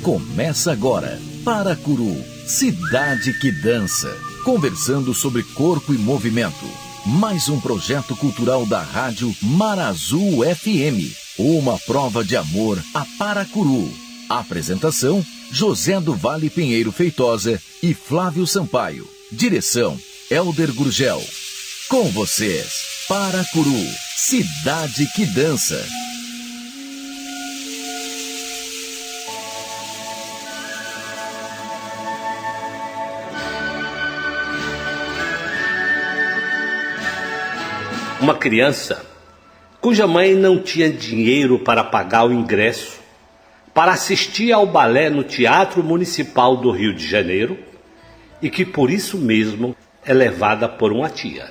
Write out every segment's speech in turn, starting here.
Começa agora, Paracuru, cidade que dança. Conversando sobre corpo e movimento. Mais um projeto cultural da rádio Marazul FM. Uma prova de amor a Paracuru. Apresentação, José do Vale Pinheiro Feitosa e Flávio Sampaio. Direção, Elder Gurgel. Com vocês, Paracuru, cidade que dança. Uma criança cuja mãe não tinha dinheiro para pagar o ingresso para assistir ao balé no Teatro Municipal do Rio de Janeiro e que por isso mesmo é levada por uma tia.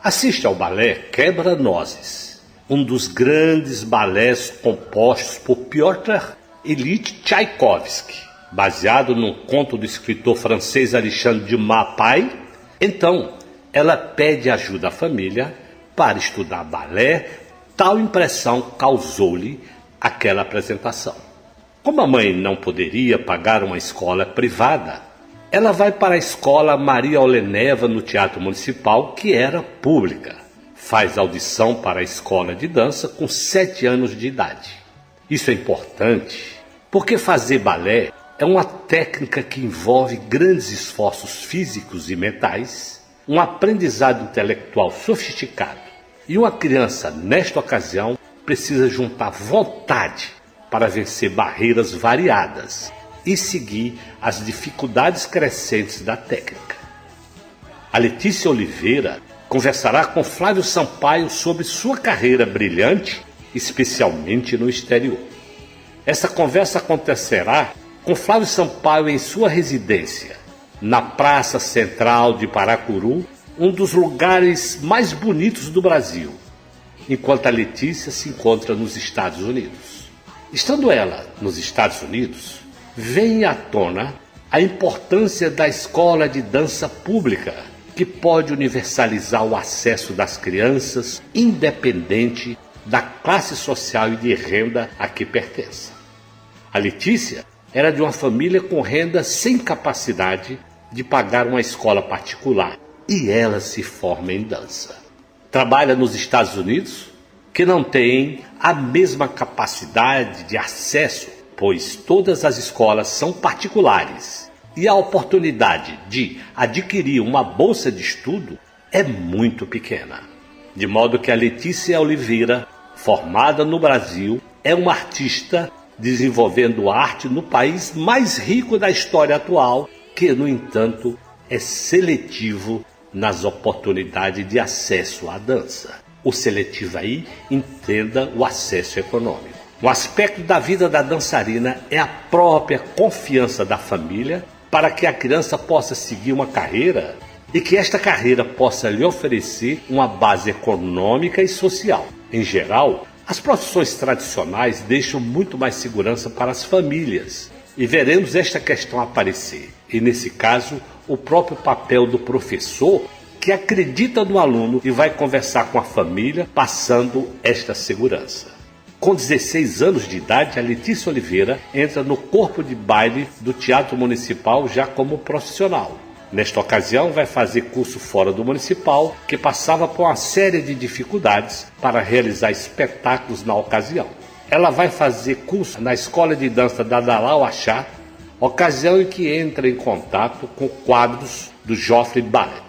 Assiste ao balé Quebra-Nozes, um dos grandes balés compostos por Piotr Ilyich Tchaikovsky, baseado num conto do escritor francês Alexandre Dumas pai. Então, ela pede ajuda à família para estudar balé. Tal impressão causou-lhe aquela apresentação. Como a mãe não poderia pagar uma escola privada, ela vai para a escola Maria Oleneva no Teatro Municipal, que era pública. Faz audição para a escola de dança com 7 anos de idade. Isso é importante porque fazer balé é uma técnica que envolve grandes esforços físicos e mentais, um aprendizado intelectual sofisticado. E uma criança, nesta ocasião, precisa juntar vontade para vencer barreiras variadas e seguir as dificuldades crescentes da técnica. A Letícia Oliveira conversará com Flávio Sampaio sobre sua carreira brilhante, especialmente no exterior. Essa conversa acontecerá com Flávio Sampaio em sua residência, na Praça Central de Paracuru, um dos lugares mais bonitos do Brasil, enquanto a Letícia se encontra nos Estados Unidos. Estando ela nos Estados Unidos, vem à tona a importância da escola de dança pública, que pode universalizar o acesso das crianças, independente da classe social e de renda a que pertença. A Letícia era de uma família com renda sem capacidade de pagar uma escola particular, e ela se forma em dança. Trabalha nos Estados Unidos, que não tem a mesma capacidade de acesso, pois todas as escolas são particulares, e a oportunidade de adquirir uma bolsa de estudo é muito pequena. De modo que a Letícia Oliveira, formada no Brasil, é uma artista desenvolvendo arte no país mais rico da história atual, que, no entanto, é seletivo nas oportunidades de acesso à dança. O seletivo aí, entenda o acesso econômico. Um aspecto da vida da dançarina é a própria confiança da família para que a criança possa seguir uma carreira e que esta carreira possa lhe oferecer uma base econômica e social. Em geral, as profissões tradicionais deixam muito mais segurança para as famílias, e veremos esta questão aparecer. E nesse caso, o próprio papel do professor, que acredita no aluno e vai conversar com a família, passando esta segurança. Com 16 anos de idade, a Letícia Oliveira entra no corpo de baile do Teatro Municipal já como profissional. Nesta ocasião, vai fazer curso fora do municipal, que passava por uma série de dificuldades para realizar espetáculos na ocasião. Ela vai fazer curso na Escola de Dança da Dalal Achá, ocasião em que entra em contato com quadros do Joffrey Ballet.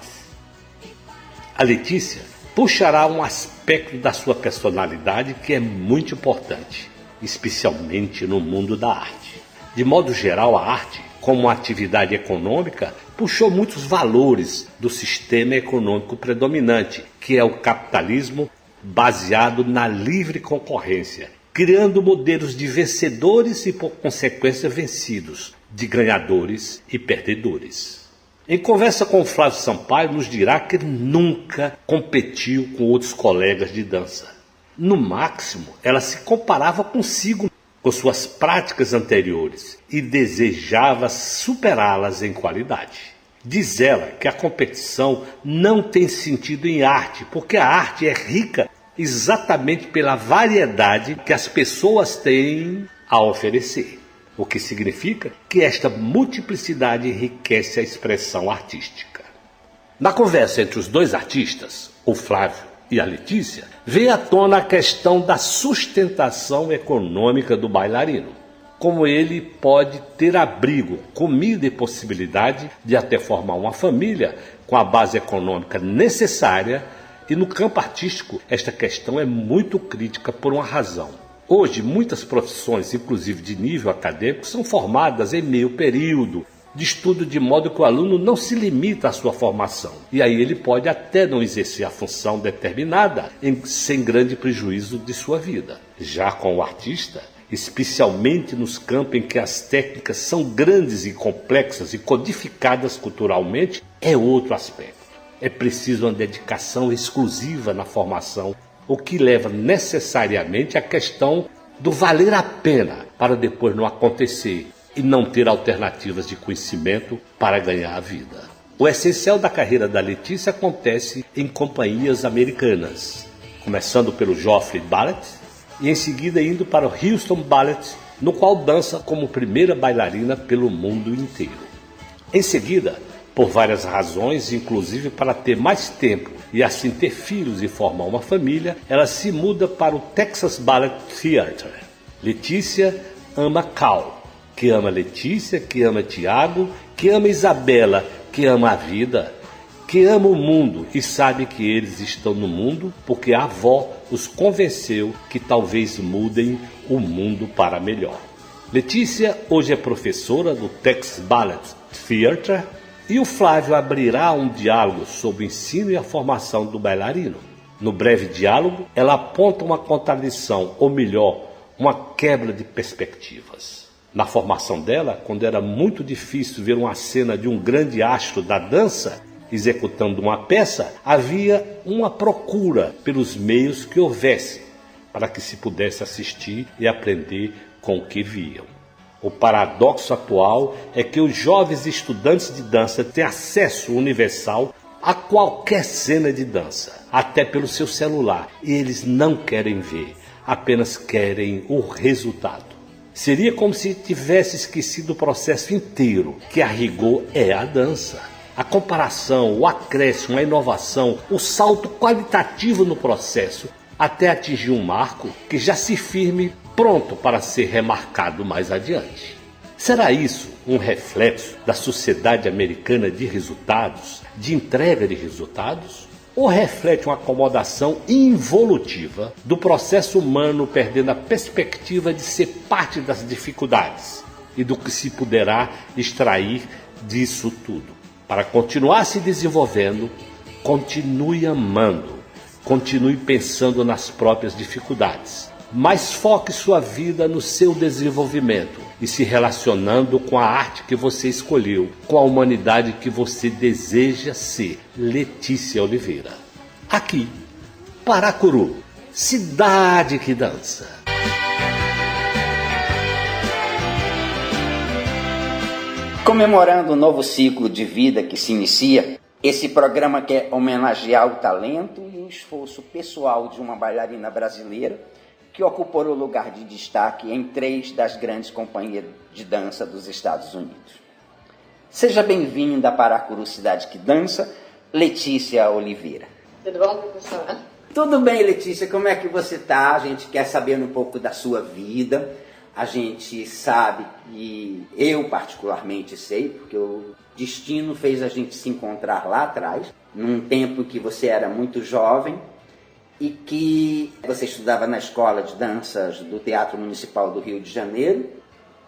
A Letícia puxará um aspecto da sua personalidade que é muito importante, especialmente no mundo da arte. De modo geral, a arte, como uma atividade econômica, puxou muitos valores do sistema econômico predominante, que é o capitalismo baseado na livre concorrência, criando modelos de vencedores e, por consequência, vencidos, de ganhadores e perdedores. Em conversa com o Flávio Sampaio, nos dirá que ele nunca competiu com outros colegas de dança. No máximo, ela se comparava consigo, com suas práticas anteriores, e desejava superá-las em qualidade. Diz ela que a competição não tem sentido em arte, porque a arte é rica exatamente pela variedade que as pessoas têm a oferecer. o que significa que esta multiplicidade enriquece a expressão artística. Na conversa entre os dois artistas, o Flávio e a Letícia, veio à tona a questão da sustentação econômica do bailarino. Como ele pode ter abrigo, comida e possibilidade de até formar uma família com a base econômica necessária. E no campo artístico, esta questão é muito crítica por uma razão. Hoje, muitas profissões, inclusive de nível acadêmico, são formadas em meio período de estudo, de modo que o aluno não se limita à sua formação. E aí ele pode até não exercer a função determinada, sem grande prejuízo de sua vida. Já com o artista, especialmente nos campos em que as técnicas são grandes e complexas e codificadas culturalmente, é outro aspecto. É preciso uma dedicação exclusiva na formação, o que leva necessariamente à questão do valer a pena para depois não acontecer e não ter alternativas de conhecimento para ganhar a vida. O essencial da carreira da Letícia acontece em companhias americanas, começando pelo Joffrey Ballet e em seguida indo para o Houston Ballet, no qual dança como primeira bailarina pelo mundo inteiro. Em seguida, por várias razões, inclusive para ter mais tempo e assim ter filhos e formar uma família, ela se muda para o Texas Ballet Theatre. Letícia ama Cal, que ama Letícia, que ama Tiago, que ama Isabela, que ama a vida, que ama o mundo e sabe que eles estão no mundo porque a avó os convenceu que talvez mudem o mundo para melhor. Letícia hoje é professora do Texas Ballet Theatre, e o Flávio abrirá um diálogo sobre o ensino e a formação do bailarino. No breve diálogo, ela aponta uma contradição, ou melhor, uma quebra de perspectivas. Na formação dela, quando era muito difícil ver uma cena de um grande astro da dança executando uma peça, havia uma procura pelos meios que houvesse para que se pudesse assistir e aprender com o que viam. O paradoxo atual é que os jovens estudantes de dança têm acesso universal a qualquer cena de dança, até pelo seu celular, e eles não querem ver, apenas querem o resultado. Seria como se tivesse esquecido o processo inteiro, que a rigor é a dança. A comparação, o acréscimo, a inovação, o salto qualitativo no processo, até atingir um marco que já se firme pronto para ser remarcado mais adiante. Será isso um reflexo da sociedade americana de resultados, de entrega de resultados? Ou reflete uma acomodação involutiva do processo humano perdendo a perspectiva de ser parte das dificuldades e do que se poderá extrair disso tudo? Para continuar se desenvolvendo, continue amando, continue pensando nas próprias dificuldades. Mas foque sua vida no seu desenvolvimento e se relacionando com a arte que você escolheu, com a humanidade que você deseja ser. Letícia Oliveira. Aqui, Paracuru, cidade que dança. Comemorando o novo ciclo de vida que se inicia, esse programa quer homenagear o talento e o esforço pessoal de uma bailarina brasileira que ocupou o lugar de destaque em 3 das grandes companhias de dança dos Estados Unidos. Seja bem-vinda a Paracuru, cidade que dança, Letícia Oliveira. Tudo bom, professora? Tudo bem, Letícia, como é que você está? A gente quer saber um pouco da sua vida. A gente sabe que eu particularmente sei, porque o destino fez a gente se encontrar lá atrás, num tempo que você era muito jovem, e que você estudava na Escola de Danças do Teatro Municipal do Rio de Janeiro,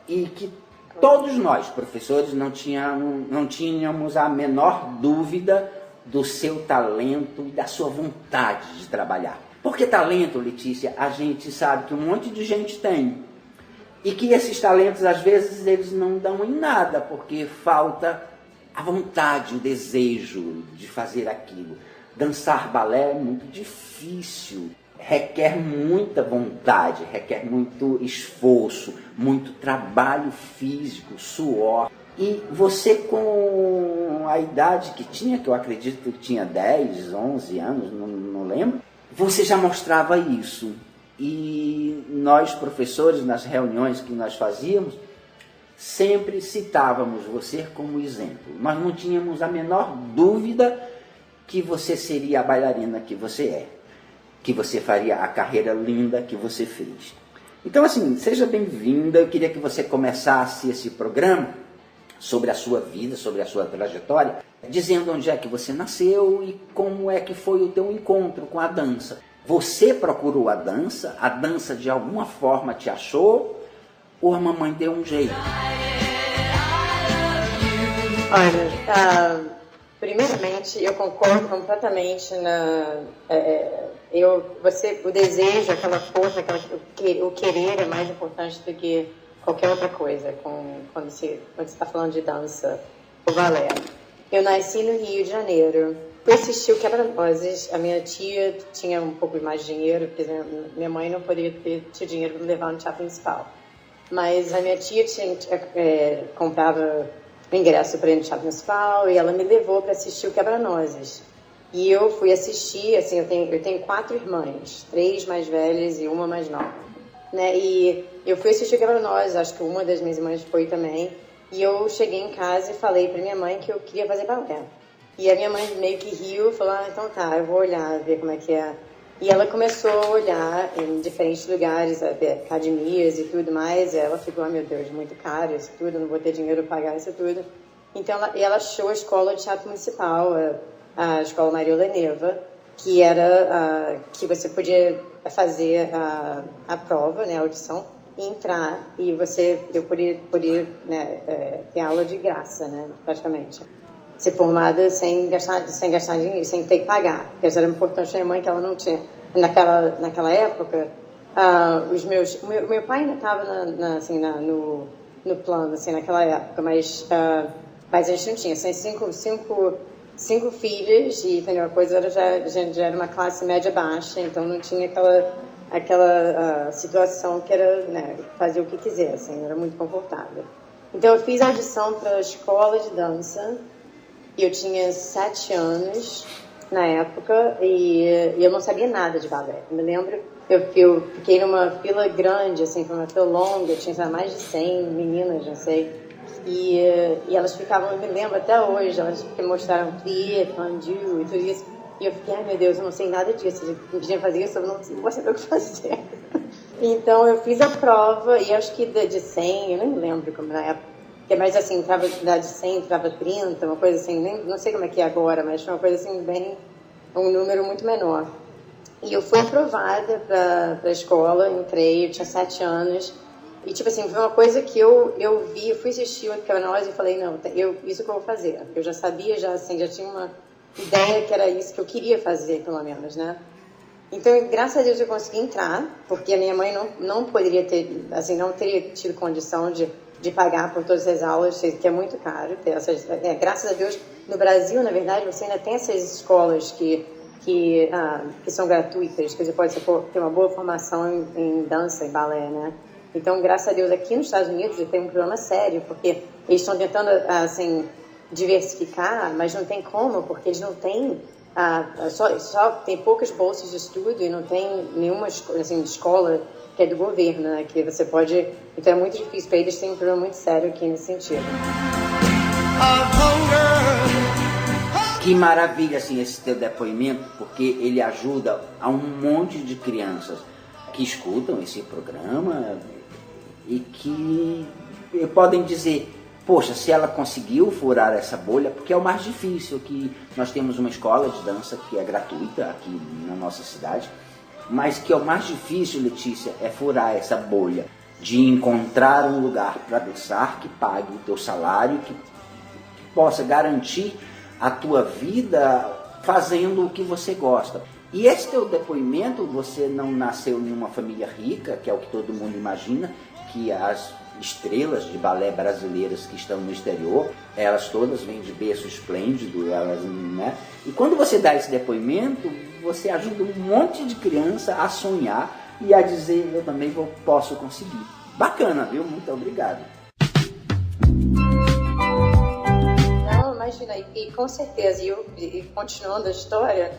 e que todos nós, professores, não tínhamos a menor dúvida do seu talento e da sua vontade de trabalhar. Porque talento, Letícia, a gente sabe que um monte de gente tem, e que esses talentos, às vezes, eles não dão em nada, porque falta a vontade, o desejo de fazer aquilo. Dançar balé é muito difícil, requer muita vontade, requer muito esforço, muito trabalho físico, suor. E você, com a idade que tinha, que eu acredito que tinha 10, 11 anos, não lembro, você já mostrava isso. E nós, professores, nas reuniões que nós fazíamos, sempre citávamos você como exemplo. Nós não tínhamos a menor dúvida que você seria a bailarina que você é, que você faria a carreira linda que você fez. Então, assim, seja bem-vinda. Eu queria que você começasse esse programa sobre a sua vida, sobre a sua trajetória, dizendo onde é que você nasceu e como é que foi o teu encontro com a dança. Você procurou a dança de alguma forma te achou, ou a mamãe deu um jeito? Olha, primeiramente, eu concordo completamente o desejo, aquela força, o querer é mais importante do que qualquer outra coisa quando você está falando de dança ou balé. Eu nasci no Rio de Janeiro, fui assistir o Quebra-Nozes. A minha tia tinha um pouco mais de dinheiro, porque minha mãe não poderia ter dinheiro para me levar no teatro municipal. Mas a minha tia comprava o ingresso para ir no teatro municipal e ela me levou para assistir o Quebra-Nozes. E eu fui assistir, assim, eu tenho 4 irmãs, 3 mais velhas e uma mais nova, né? E eu fui assistir o Quebra-Nozes, acho que uma das minhas irmãs foi também. E eu cheguei em casa e falei para minha mãe que eu queria fazer balé. E a minha mãe meio que riu e falou, então tá, eu vou olhar, ver como é que é. E ela começou a olhar em diferentes lugares, academias e tudo mais. E ela ficou, meu Deus, muito caro isso tudo, não vou ter dinheiro para pagar isso tudo. Então ela achou a escola de teatro municipal, a escola Maria Leneva, que era que você podia fazer a prova, né, a audição, e entrar, e eu podia né, ter aula de graça, né, praticamente. Ser formada sem gastar dinheiro, sem ter que pagar, porque isso era importante para minha mãe, que ela não tinha. Naquela época, meu pai ainda estava no plano, assim, naquela época, mas a gente não tinha, assim, cinco filhos, e entendeu? A coisa já era uma classe média baixa, então não tinha aquela situação que era, né, fazer o que quisesse, assim, era muito confortável. Então eu fiz a audição para a escola de dança, e eu tinha 7 anos na época, e eu não sabia nada de balé. Eu me lembro, eu fiquei numa fila grande, assim, foi uma fila longa, tinha mais de 100 meninas, não sei. E elas ficavam, eu me lembro até hoje, elas mostraram plié, pendu e tudo isso. E eu fiquei, meu Deus, eu não sei nada disso. Eu podia fazer isso, eu não vou saber o que fazer. Então eu fiz a prova, e acho que de 100, eu nem me lembro como na época. Mas assim, entrava de 100, entrava 30, uma coisa assim, não sei como é que é agora, mas foi uma coisa assim, um número muito menor. E eu fui aprovada para a escola, entrei, eu tinha 7 anos. E, tipo assim, foi uma coisa que eu vi, eu fui assistir o Quebra-Nozes e falei, não, isso que eu vou fazer. Eu já sabia, já tinha uma ideia que era isso que eu queria fazer, pelo menos, né? Então, graças a Deus eu consegui entrar, porque a minha mãe não poderia ter, assim, não teria tido condição de pagar por todas as aulas, que é muito caro. Graças a Deus, no Brasil, na verdade, você ainda tem essas escolas que são gratuitas, que você pode ter uma boa formação em dança e balé, né? Então, graças a Deus, aqui nos Estados Unidos tem um problema sério, porque eles estão tentando, assim, diversificar, mas não tem como, porque eles não têm, só tem poucas bolsas de estudo e não tem nenhuma, assim, escola que é do governo, né, que você pode... Então é muito difícil para eles, tem um problema muito sério aqui nesse sentido. Que maravilha, assim, esse teu depoimento, porque ele ajuda a um monte de crianças que escutam esse programa e que podem dizer, poxa, se ela conseguiu furar essa bolha, porque é o mais difícil, que nós temos uma escola de dança que é gratuita aqui na nossa cidade, mas que é o mais difícil, Letícia, é furar essa bolha de encontrar um lugar para dançar que pague o teu salário, que possa garantir a tua vida fazendo o que você gosta. E esse teu depoimento, você não nasceu em uma família rica, que é o que todo mundo imagina, que as estrelas de balé brasileiras que estão no exterior, elas todas vêm de berço esplêndido, elas, né? E quando você dá esse depoimento, você ajuda um monte de criança a sonhar e a dizer, eu também posso conseguir. Bacana, viu? Muito obrigado. Imagina, e com certeza, e continuando a história,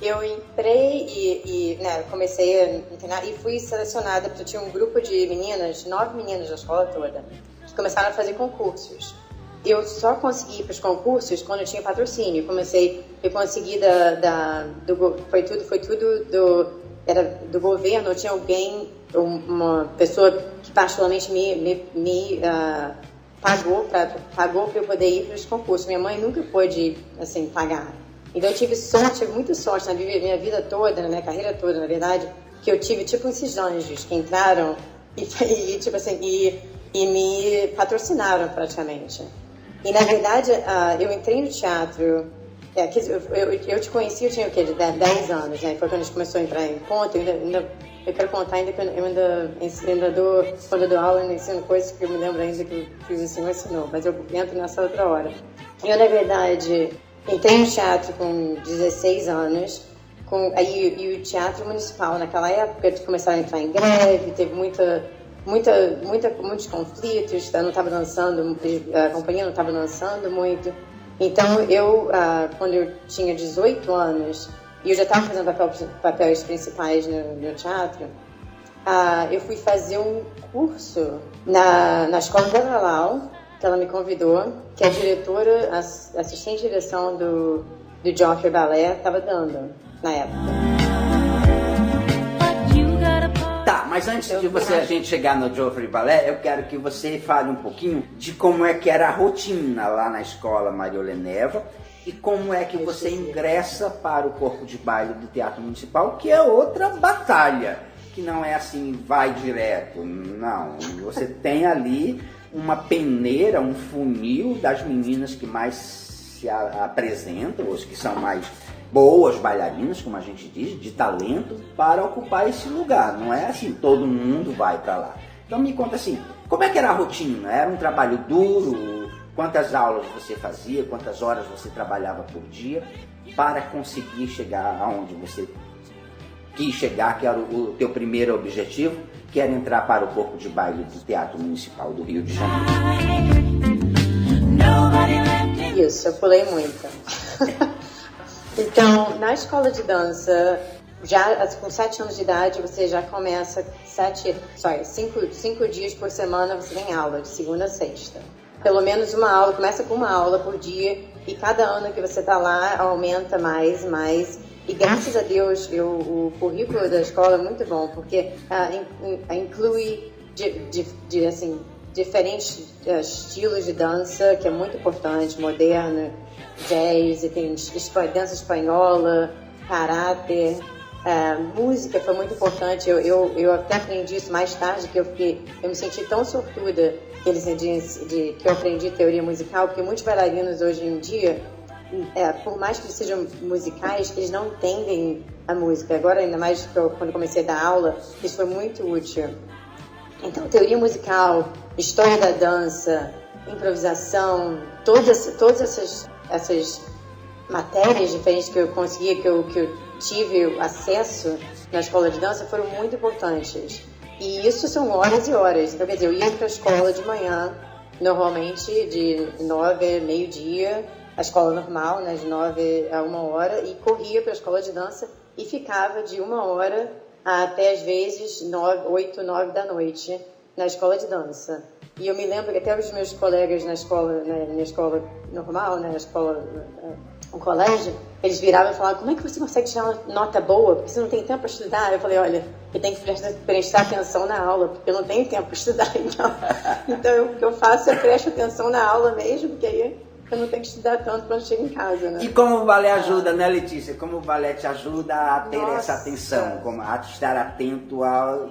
eu entrei e né, comecei a treinar e fui selecionada, porque tinha um grupo de meninas, 9 meninas da escola toda, que começaram a fazer concursos. Eu só consegui ir para os concursos quando eu tinha patrocínio. Eu consegui foi tudo era do governo. Tinha alguém, uma pessoa que particularmente me pagou para eu poder ir para os concursos. Minha mãe nunca pôde, assim, pagar. Então eu tive muita sorte na minha vida toda, na minha carreira toda, na verdade, que eu tive tipo esses anjos que entraram e me patrocinaram praticamente. E na verdade eu entrei no teatro, eu te conheci, eu tinha o quê? De 10 anos, né? Foi quando a gente começou a entrar em ponto. Eu quero contar ainda que eu ainda dou, quando eu dou aula, eu ensino coisas que eu me lembro ainda que o senhor ensinou, mas eu entro nessa outra hora. Eu, na verdade, entrei no teatro com 16 anos, e o teatro municipal, naquela época, começaram a entrar em greve, teve muitos conflitos, não estava dançando, a companhia não estava dançando muito. Então, quando eu tinha 18 anos, e eu já estava fazendo papéis principais no teatro, eu fui fazer um curso na escola da Lalau, que ela me convidou, que a diretora, assistente de direção do Joffrey Ballet, estava dando na época. Tá, mas antes de a gente chegar no Joffrey Ballet, eu quero que você fale um pouquinho de como é que era a rotina lá na escola Maria Oleneva e como é que você ingressa para o corpo de baile do Teatro Municipal, que é outra batalha, que não é assim, vai direto, não. Você tem ali uma peneira, um funil das meninas que mais se apresentam, os que são mais boas bailarinas, como a gente diz, de talento, para ocupar esse lugar. Não é assim, todo mundo vai para lá. Então me conta assim, como é que era a rotina? Era um trabalho duro? Quantas aulas você fazia? Quantas horas você trabalhava por dia para conseguir chegar aonde você quis chegar, que era o teu primeiro objetivo, que era entrar para o corpo de baile do Teatro Municipal do Rio de Janeiro? Isso, eu pulei muito. Então, na escola de dança, já com 7 anos de idade, você já começa 5 dias por semana você tem aula, de segunda a sexta. Pelo menos uma aula, começa com uma aula por dia, e cada ano que você está lá aumenta mais. E graças a Deus, o currículo da escola é muito bom, porque inclui diferentes estilos de dança, que é muito importante, moderno, jazz, e tem dança espanhola, karatê, música foi muito importante. Eu até aprendi isso mais tarde, que eu me senti tão sortuda que eu aprendi teoria musical, porque muitos bailarinos hoje em dia, por mais que eles sejam musicais, eles não entendem a música. Agora, ainda mais quando comecei a dar aula, isso foi muito útil. Então, teoria musical, história da dança, improvisação, todas essas matérias diferentes que eu conseguia, que eu tive acesso na escola de dança, foram muito importantes. E isso são horas e horas. Então, quer dizer, eu ia para a escola de manhã, normalmente de 9 meio-dia, a escola normal, né, de 9 a 1 hora, e corria para a escola de dança e ficava de 1 hora até, às vezes, 8, 9 da noite na escola de dança. E eu me lembro que até os meus colegas na escola, né, na minha escola normal, né, na escola, no colégio, eles viravam e falavam: como é que você consegue tirar uma nota boa? Porque você não tem tempo para estudar. Eu falei: olha, eu tenho que prestar atenção na aula, porque eu não tenho tempo para estudar. Então o que eu faço é presto atenção na aula mesmo, porque aí eu não tenho que estudar tanto quando chego em casa, né? E como o balé ajuda, né, Letícia? Como o balé te ajuda a ter essa atenção, a estar atento ao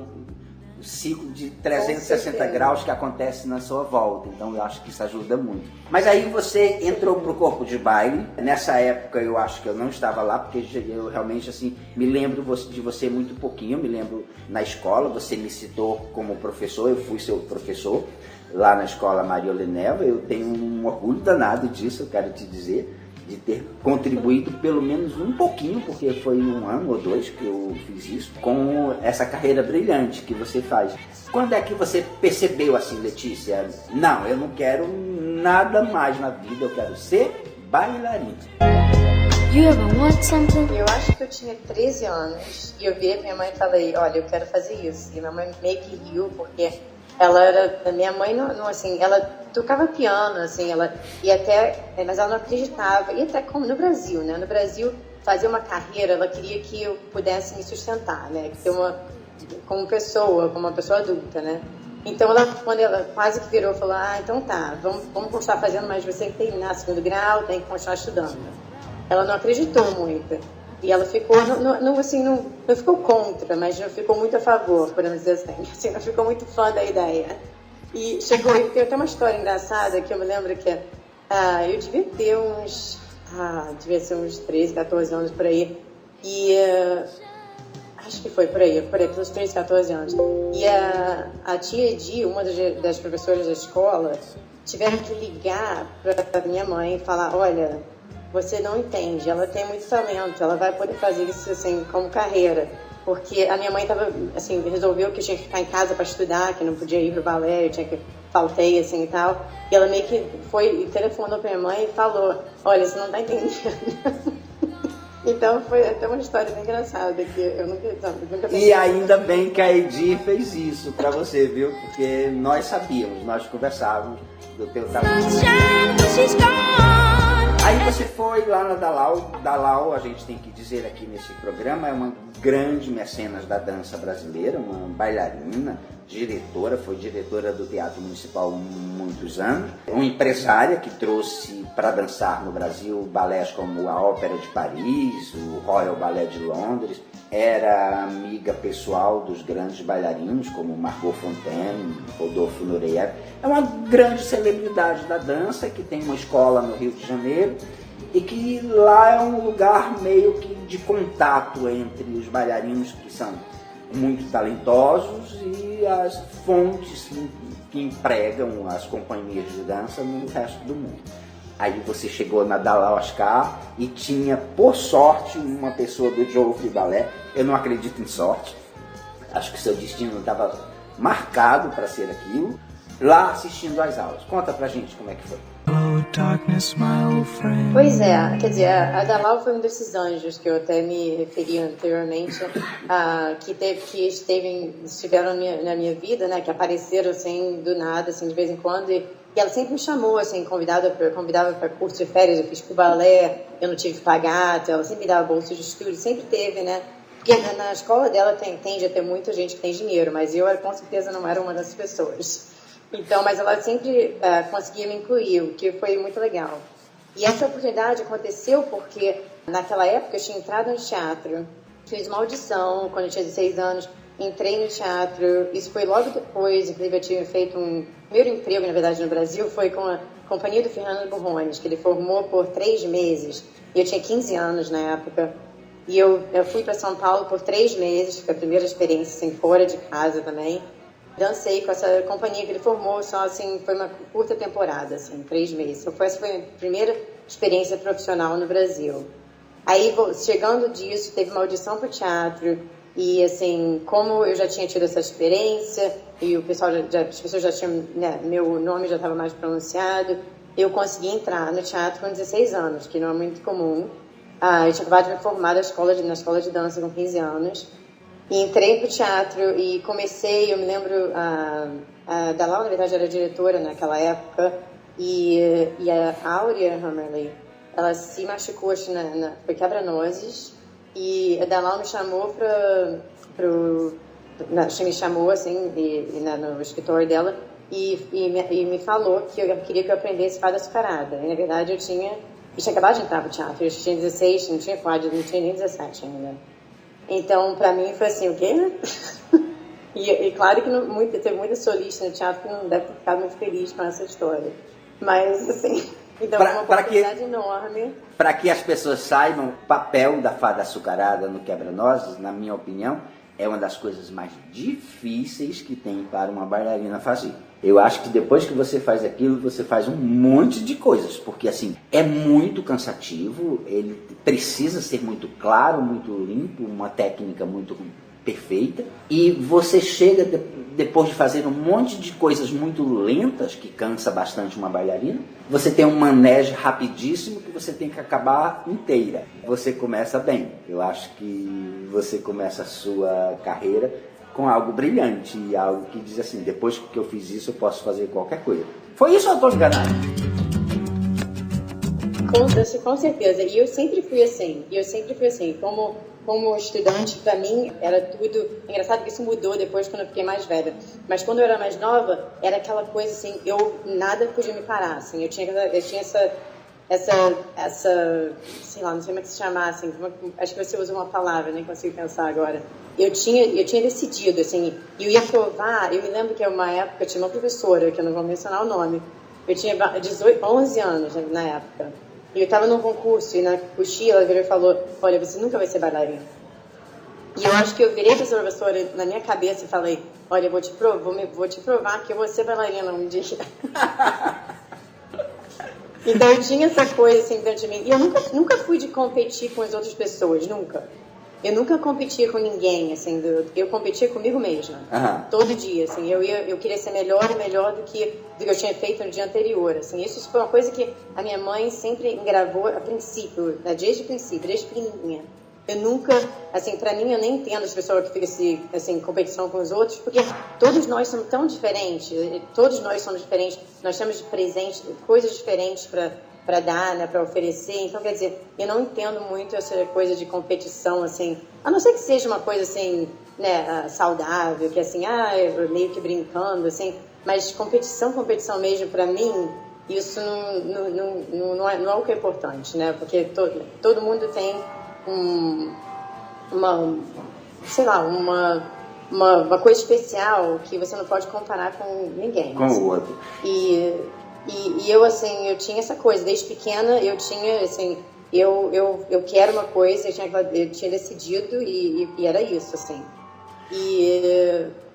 ciclo de 360 graus que acontece na sua volta. Então eu acho que isso ajuda muito. Mas aí você entrou pro corpo de baile. Nessa época eu acho que eu não estava lá, porque eu realmente assim me lembro de você muito pouquinho. Eu me lembro na escola, você me citou como professor, eu fui seu professor lá na escola Maria Oleneva. Eu tenho um orgulho danado disso, eu quero te dizer, de ter contribuído pelo menos um pouquinho, porque foi 1 ano ou 2 que eu fiz isso, com essa carreira brilhante que você faz. Quando é que você percebeu assim, Letícia, não, eu não quero nada mais na vida, eu quero ser bailarina? Eu acho que eu tinha 13 anos e eu virei pra minha mãe e falei: olha, eu quero fazer isso. E minha mãe meio que riu, porque ela era, minha mãe não assim, ela tocava piano, assim, ela e até, mas ela não acreditava, e até como no Brasil, né? No Brasil, fazer uma carreira, ela queria que eu pudesse me sustentar, né? Ter como uma pessoa adulta, né? Então, quando ela quase que virou, falou, então tá, vamos continuar fazendo, mas você tem que terminar segundo grau, tem que continuar estudando. Ela não acreditou muito. E ela ficou, não ficou contra, mas não ficou muito a favor, podemos dizer assim, não ficou muito fã da ideia. E chegou, e tem até uma história engraçada, que eu me lembro que eu devia ter devia ser uns 13, 14 anos por aí, e acho que foi por aí, pelos 13, 14 anos. E a tia Edi, uma das professoras da escola, tiveram que ligar para minha mãe e falar, olha, você não entende, ela tem muito talento, ela vai poder fazer isso assim como carreira. Porque a minha mãe assim, resolveu que eu tinha que ficar em casa para estudar, que não podia ir pro balé, faltei assim e tal. E ela meio que telefonou para minha mãe e falou, olha, você não tá entendendo. Então foi até uma história bem engraçada, que eu nunca pensei. E ainda bem que a Edi fez isso para você, viu? Porque nós sabíamos, nós conversávamos do teu talento. Aí você foi lá na Dalal. Dalal, a gente tem que dizer aqui nesse programa, é uma grande mecenas da dança brasileira, uma bailarina, diretora, foi diretora do Teatro Municipal há muitos anos, uma empresária que trouxe para dançar no Brasil balés como a Ópera de Paris, o Royal Ballet de Londres, era amiga pessoal dos grandes bailarinos como Margot Fonteyn, Rodolfo Nureyev. É uma grande celebridade da dança que tem uma escola no Rio de Janeiro e que lá é um lugar meio que de contato entre os bailarinos que são muito talentosos e as fontes que empregam as companhias de dança no resto do mundo. Aí você chegou na Dalal Oscar e tinha, por sorte, uma pessoa do Joffrey Ballet. Eu não acredito em sorte. Acho que seu destino estava marcado para ser aquilo. Lá assistindo às aulas. Conta pra gente como é que foi. Pois é, quer dizer, a Dalal foi um desses anjos que eu até me referi anteriormente, que estiveram na minha vida, né, que apareceram assim do nada, assim de vez em quando, e ela sempre me chamou, assim, convidava para curso de férias, eu fiz pro balé, eu não tive que pagar, então ela sempre me dava bolsa de estudo, sempre teve, né, porque na escola dela tende a ter muita gente que tem dinheiro, mas eu com certeza não era uma dessas pessoas. Então, mas ela sempre conseguia me incluir, o que foi muito legal. E essa oportunidade aconteceu porque, naquela época, eu tinha entrado no teatro, fiz uma audição quando eu tinha 16 anos, entrei no teatro, isso foi logo depois, inclusive eu tinha feito um primeiro emprego, na verdade, no Brasil, foi com a companhia do Fernando Burrones, que ele formou por 3 meses, e eu tinha 15 anos na época, e eu fui para São Paulo por 3 meses, foi a primeira experiência, assim, fora de casa também. Dancei com essa companhia que ele formou, só assim, foi uma curta temporada, assim, 3 meses. Então, essa foi a primeira experiência profissional no Brasil. Aí, chegando disso, teve uma audição para o teatro, e assim, como eu já tinha tido essa experiência, e o pessoal as pessoas já tinham, né, meu nome já estava mais pronunciado, eu consegui entrar no teatro com 16 anos, que não é muito comum. Eu tinha acabado de me formar na escola de dança com 15 anos. E entrei pro teatro e comecei, eu me lembro, a Dalal, na verdade, era diretora naquela época, e a Áurea Hammerly, ela se machucou, acho, foi quebra-nozes, e a Dalal me chamou me chamou, assim, no escritório dela, e me falou que eu queria que eu aprendesse fada açucarada. E, na verdade, eu tinha acabado de entrar pro teatro, eu tinha 16, não tinha nem 17 ainda. Então, pra mim, foi assim, o quê? e claro que teve muita solista no teatro que não deve ter ficado muito feliz com essa história. Mas, assim, então é uma oportunidade enorme. Para que as pessoas saibam, o papel da fada açucarada no quebra-nozes, na minha opinião, é uma das coisas mais difíceis que tem para uma bailarina fazer. Eu acho que depois que você faz aquilo, você faz um monte de coisas, porque assim, é muito cansativo, ele precisa ser muito claro, muito limpo, uma técnica muito perfeita, e você chega, depois de fazer um monte de coisas muito lentas, que cansa bastante uma bailarina, você tem um manège rapidíssimo que você tem que acabar inteira. Você começa bem, eu acho que você começa a sua carreira com algo brilhante e algo que diz assim, depois que eu fiz isso eu posso fazer qualquer coisa. Foi isso ou eu estou enganado? Com certeza. E eu sempre fui assim. Como estudante, para mim, era tudo... Engraçado que isso mudou depois quando eu fiquei mais velha. Mas quando eu era mais nova, era aquela coisa assim, nada podia me parar, assim. Eu tinha essa, sei lá, não sei como é que se chamar, assim, acho que você usa uma palavra, nem consigo pensar agora. Eu tinha decidido, assim, eu ia provar, eu me lembro que uma época eu tinha uma professora, que eu não vou mencionar o nome, eu tinha 11 anos na época, e eu estava num concurso, e na coxinha ela virou e falou, olha, você nunca vai ser bailarina. E eu acho que eu virei para essa professora na minha cabeça e falei, olha, eu vou te provar que eu vou ser bailarina um dia. Então eu tinha essa coisa assim dentro de mim. E eu nunca fui de competir com as outras pessoas, nunca. Eu nunca competia com ninguém, assim, eu competia comigo mesma. Todo dia, assim, eu queria ser melhor e melhor do que eu tinha feito no dia anterior, assim. Isso foi uma coisa que a minha mãe sempre engravou a princípio, desde pequenininha. Eu nunca, assim, pra mim eu nem entendo as pessoas que ficam assim, em competição com os outros, porque todos nós somos tão diferentes, nós temos de presente, coisas diferentes para dar, né, para oferecer. Então, quer dizer, eu não entendo muito essa coisa de competição, assim, a não ser que seja uma coisa, assim, né, saudável, que assim, meio que brincando, assim, mas competição mesmo, para mim, isso não é o que é importante, né, porque todo mundo tem uma coisa especial que você não pode comparar com ninguém. Com o outro. E eu, assim, eu tinha essa coisa, desde pequena eu tinha, assim, eu quero uma coisa, eu tinha decidido e era isso, assim.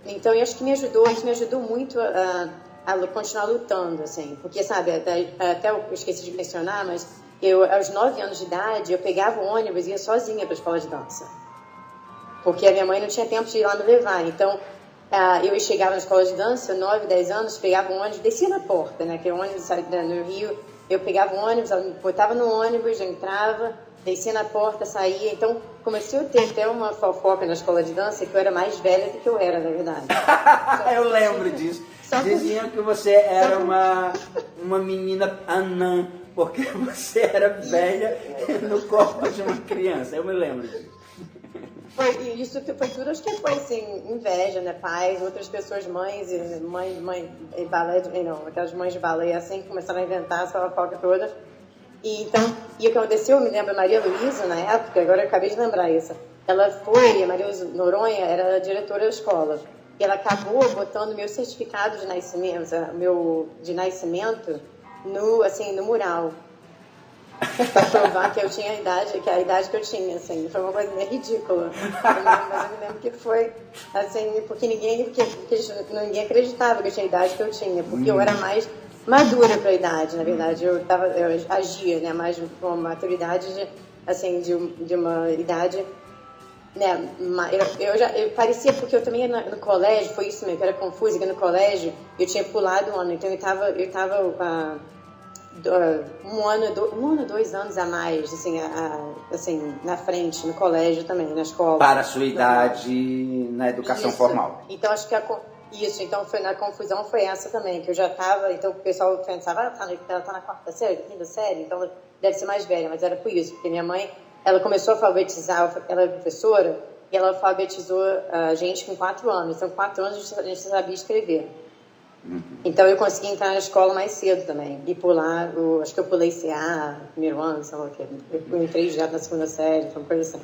Então eu acho que isso me ajudou muito a continuar lutando, assim, porque, sabe, até eu esqueci de mencionar, mas aos 9 anos de idade, eu pegava o ônibus e ia sozinha para a escola de dança. Porque a minha mãe não tinha tempo de ir lá me levar. Então, eu chegava na escola de dança, 9, 10 anos, pegava um ônibus, descia na porta, né? Que o ônibus no Rio, eu pegava um ônibus, ela me botava no ônibus, eu entrava, descia na porta, saía. Então, comecei a ter até uma fofoca na escola de dança, que eu era mais velha do que eu era, na verdade. Eu lembro disso. Diziam que você era uma menina anã, porque você era velha no corpo de uma criança. Eu me lembro disso. Isso foi tudo, acho que foi assim, inveja, né? Pais, outras pessoas, mães, balé, aquelas mães de balé, assim, que começaram a inventar essa fofoca toda. E o que aconteceu, eu me lembro, a Maria Luísa, na época, agora eu acabei de lembrar isso, a Maria Luísa Noronha era a diretora da escola. E ela acabou botando meu certificado de nascimento, no mural. Para provar que eu tinha a idade que eu tinha, assim. Foi uma coisa meio ridícula. Mas eu me lembro que foi, assim, porque ninguém acreditava que eu tinha a idade que eu tinha, porque eu era mais madura para a idade, na verdade. Eu agia, né, mais com uma maturidade, de uma idade... Né, eu parecia, porque eu também no colégio, foi isso mesmo, que era confuso, que no colégio eu tinha pulado um ano, então eu estava um ano, 2 anos a mais, assim, na frente, no colégio também, na escola. Para a sua idade na educação formal. Então acho que então a confusão foi essa também, que eu já estava, então o pessoal pensava, ela tá na 4ª série, 5ª série, então ela deve ser mais velha, mas era por isso, porque minha mãe, ela começou a alfabetizar, ela é professora, e ela alfabetizou a gente com 4 anos. Então, com 4 anos, a gente sabia escrever. Então, eu consegui entrar na escola mais cedo também. E pular, acho que eu pulei CA, primeiro ano, sei lá o quê. Eu entrei já na 2ª série, uma coisa assim.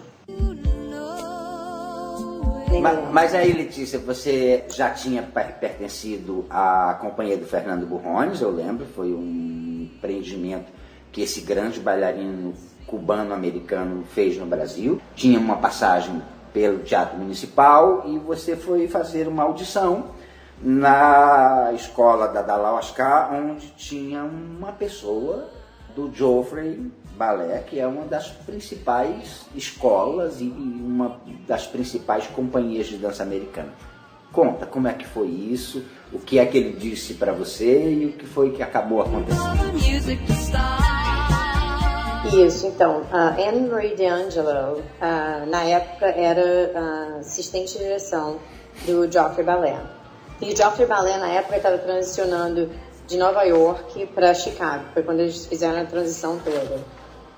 Mas aí, Letícia, você já tinha pertencido à companhia do Fernando Burrones, eu lembro. Foi um empreendimento que esse grande bailarino cubano-americano fez no Brasil. Tinha uma passagem pelo Teatro Municipal e você foi fazer uma audição na escola da Dalal Ascar, onde tinha uma pessoa do Joffrey Ballet, que é uma das principais escolas e uma das principais companhias de dança americana. Conta como é que foi isso, o que é que ele disse para você e o que foi que acabou acontecendo. Isso, então, a Anne Marie D'Angelo, na época, era assistente de direção do Joffrey Ballet. E o Joffrey Ballet, na época, estava transicionando de Nova York para Chicago. Foi quando eles fizeram a transição toda.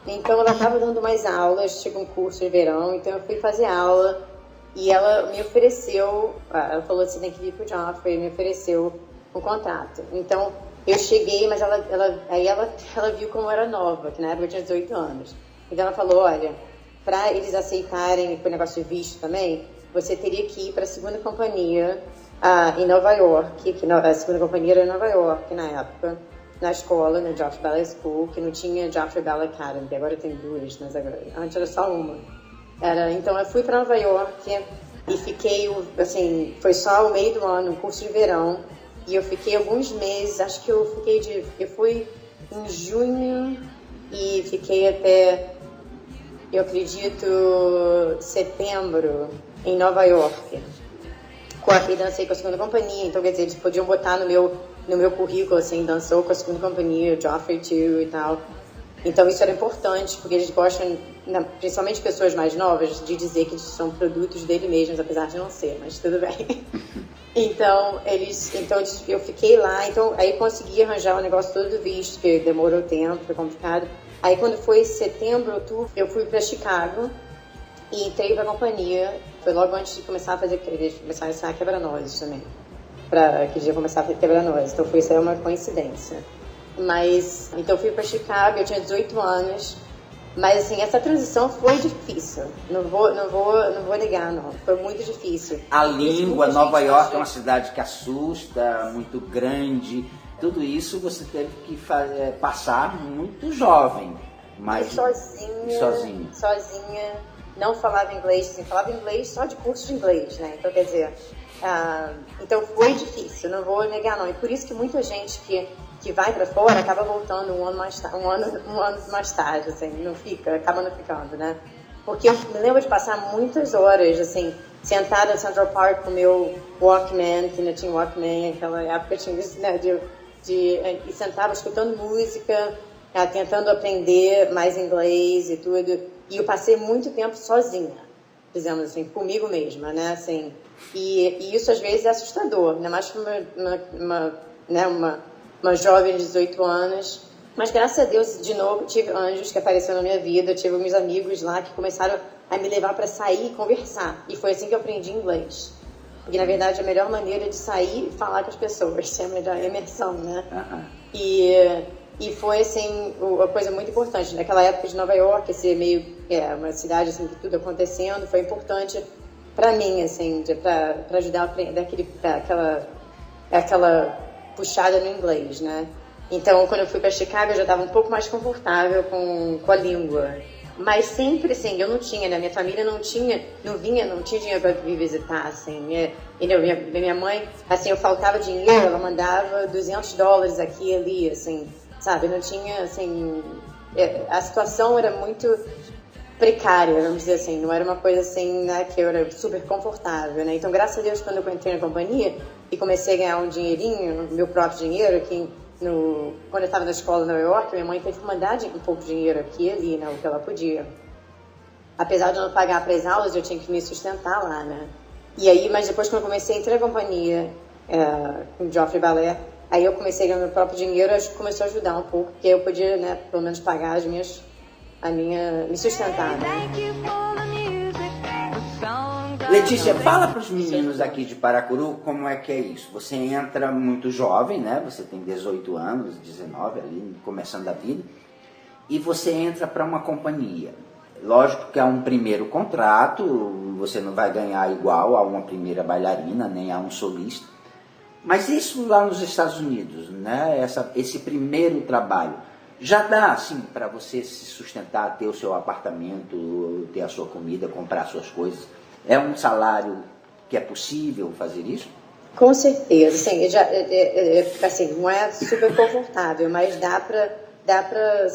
Então, ela estava dando mais aulas, tinha um curso de verão, então eu fui fazer aula e ela me ofereceu, ela falou assim, tem que vir pro Joffrey, me ofereceu um contrato. Então, eu cheguei, mas ela viu como eu era nova, que na época eu tinha 18 anos. Então, ela falou, olha, para eles aceitarem o negócio de visto também, você teria que ir para a segunda companhia em Nova York, que a segunda companhia era em Nova York na época, na escola, no Joffrey Ballet School, que não tinha Joffrey Ballet Academy, que agora tem duas, mas antes era só uma. Então eu fui para Nova York e fiquei, assim, foi só o meio do ano, um curso de verão, e eu fiquei alguns meses, acho que eu fui em junho e fiquei até, eu acredito, setembro em Nova York. E dancei com a segunda companhia, então quer dizer, eles podiam botar no meu currículo, assim, dançou com a segunda companhia, Joffrey 2 e tal. Então isso era importante, porque eles gostam, principalmente pessoas mais novas, de dizer que eles são produtos dele mesmos, apesar de não ser, mas tudo bem. Então eu fiquei lá, então aí consegui arranjar o negócio todo do visto, que demorou tempo, foi complicado. Aí quando foi setembro, outubro, eu fui para Chicago e entrei para a companhia. Foi logo antes de começar a fazer, eles começaram a ensinar quebra-nozes também, que eles iam começar a fazer quebra-nozes, então isso aí é uma coincidência. Mas, então eu fui para Chicago, eu tinha 18 anos, mas assim, essa transição foi difícil, não vou negar, não, foi muito difícil. A língua, Nova York é uma cidade que assusta, muito grande, tudo isso você teve que passar muito jovem. Mas sozinha, não falava inglês, assim, falava inglês só de curso de inglês, né, então quer dizer, então foi difícil, não vou negar não, e por isso que muita gente que vai para fora acaba voltando um ano mais tarde, assim, acaba não ficando, né? Porque eu me lembro de passar muitas horas, assim, sentada no Central Park com o meu Walkman, que ainda tinha Walkman, naquela época tinha isso, né, e sentava escutando música, tentando aprender mais inglês e tudo, e eu passei muito tempo sozinha, dizemos assim, comigo mesma, né, assim, e isso às vezes é assustador, ainda mais para uma jovem de 18 anos, mas graças a Deus, de novo, tive anjos que apareceram na minha vida, tive meus amigos lá que começaram a me levar para sair e conversar, e foi assim que eu aprendi inglês, porque na verdade a melhor maneira de sair e falar com as pessoas, é a melhor imersão, né, e foi assim, uma coisa muito importante, naquela época de Nova York, ser meio, uma cidade assim, que tudo acontecendo, foi importante para mim, assim, para ajudar a aprender aquela puxada no inglês, né? Então, quando eu fui para Chicago, eu já estava um pouco mais confortável com a língua. Mas sempre, assim, eu não tinha, né? Minha família não tinha dinheiro para vir visitar, assim. Minha mãe, assim, eu faltava dinheiro, ela mandava $200 aqui e ali, assim, sabe? Não tinha, assim... a situação era muito precária, vamos dizer assim. Não era uma coisa, assim, né, que eu era super confortável, né? Então, graças a Deus, quando eu entrei na companhia e comecei a ganhar um dinheirinho, meu próprio dinheiro, aqui quando eu estava na escola em Nova York, minha mãe teve que mandar um pouco de dinheiro aqui e ali, né, o que ela podia. Apesar de eu não pagar para as aulas, eu tinha que me sustentar lá, né. E aí, mas depois que eu comecei a entrar na companhia com o Joffrey Ballet, aí eu comecei a ganhar meu próprio dinheiro, começou a ajudar um pouco, porque eu podia, né, pelo menos pagar me sustentar, né. Letícia, fala para os meninos aqui de Paracuru como é que é isso. Você entra muito jovem, né? Você tem 18 anos, 19 ali, começando a vida, e você entra para uma companhia. Lógico que é um primeiro contrato, você não vai ganhar igual a uma primeira bailarina, nem a um solista. Mas isso lá nos Estados Unidos, né? Esse primeiro trabalho, já dá, assim, para você se sustentar, ter o seu apartamento, ter a sua comida, comprar suas coisas? É um salário que é possível fazer isso? Com certeza, sim. Assim, não é super confortável, mas dá para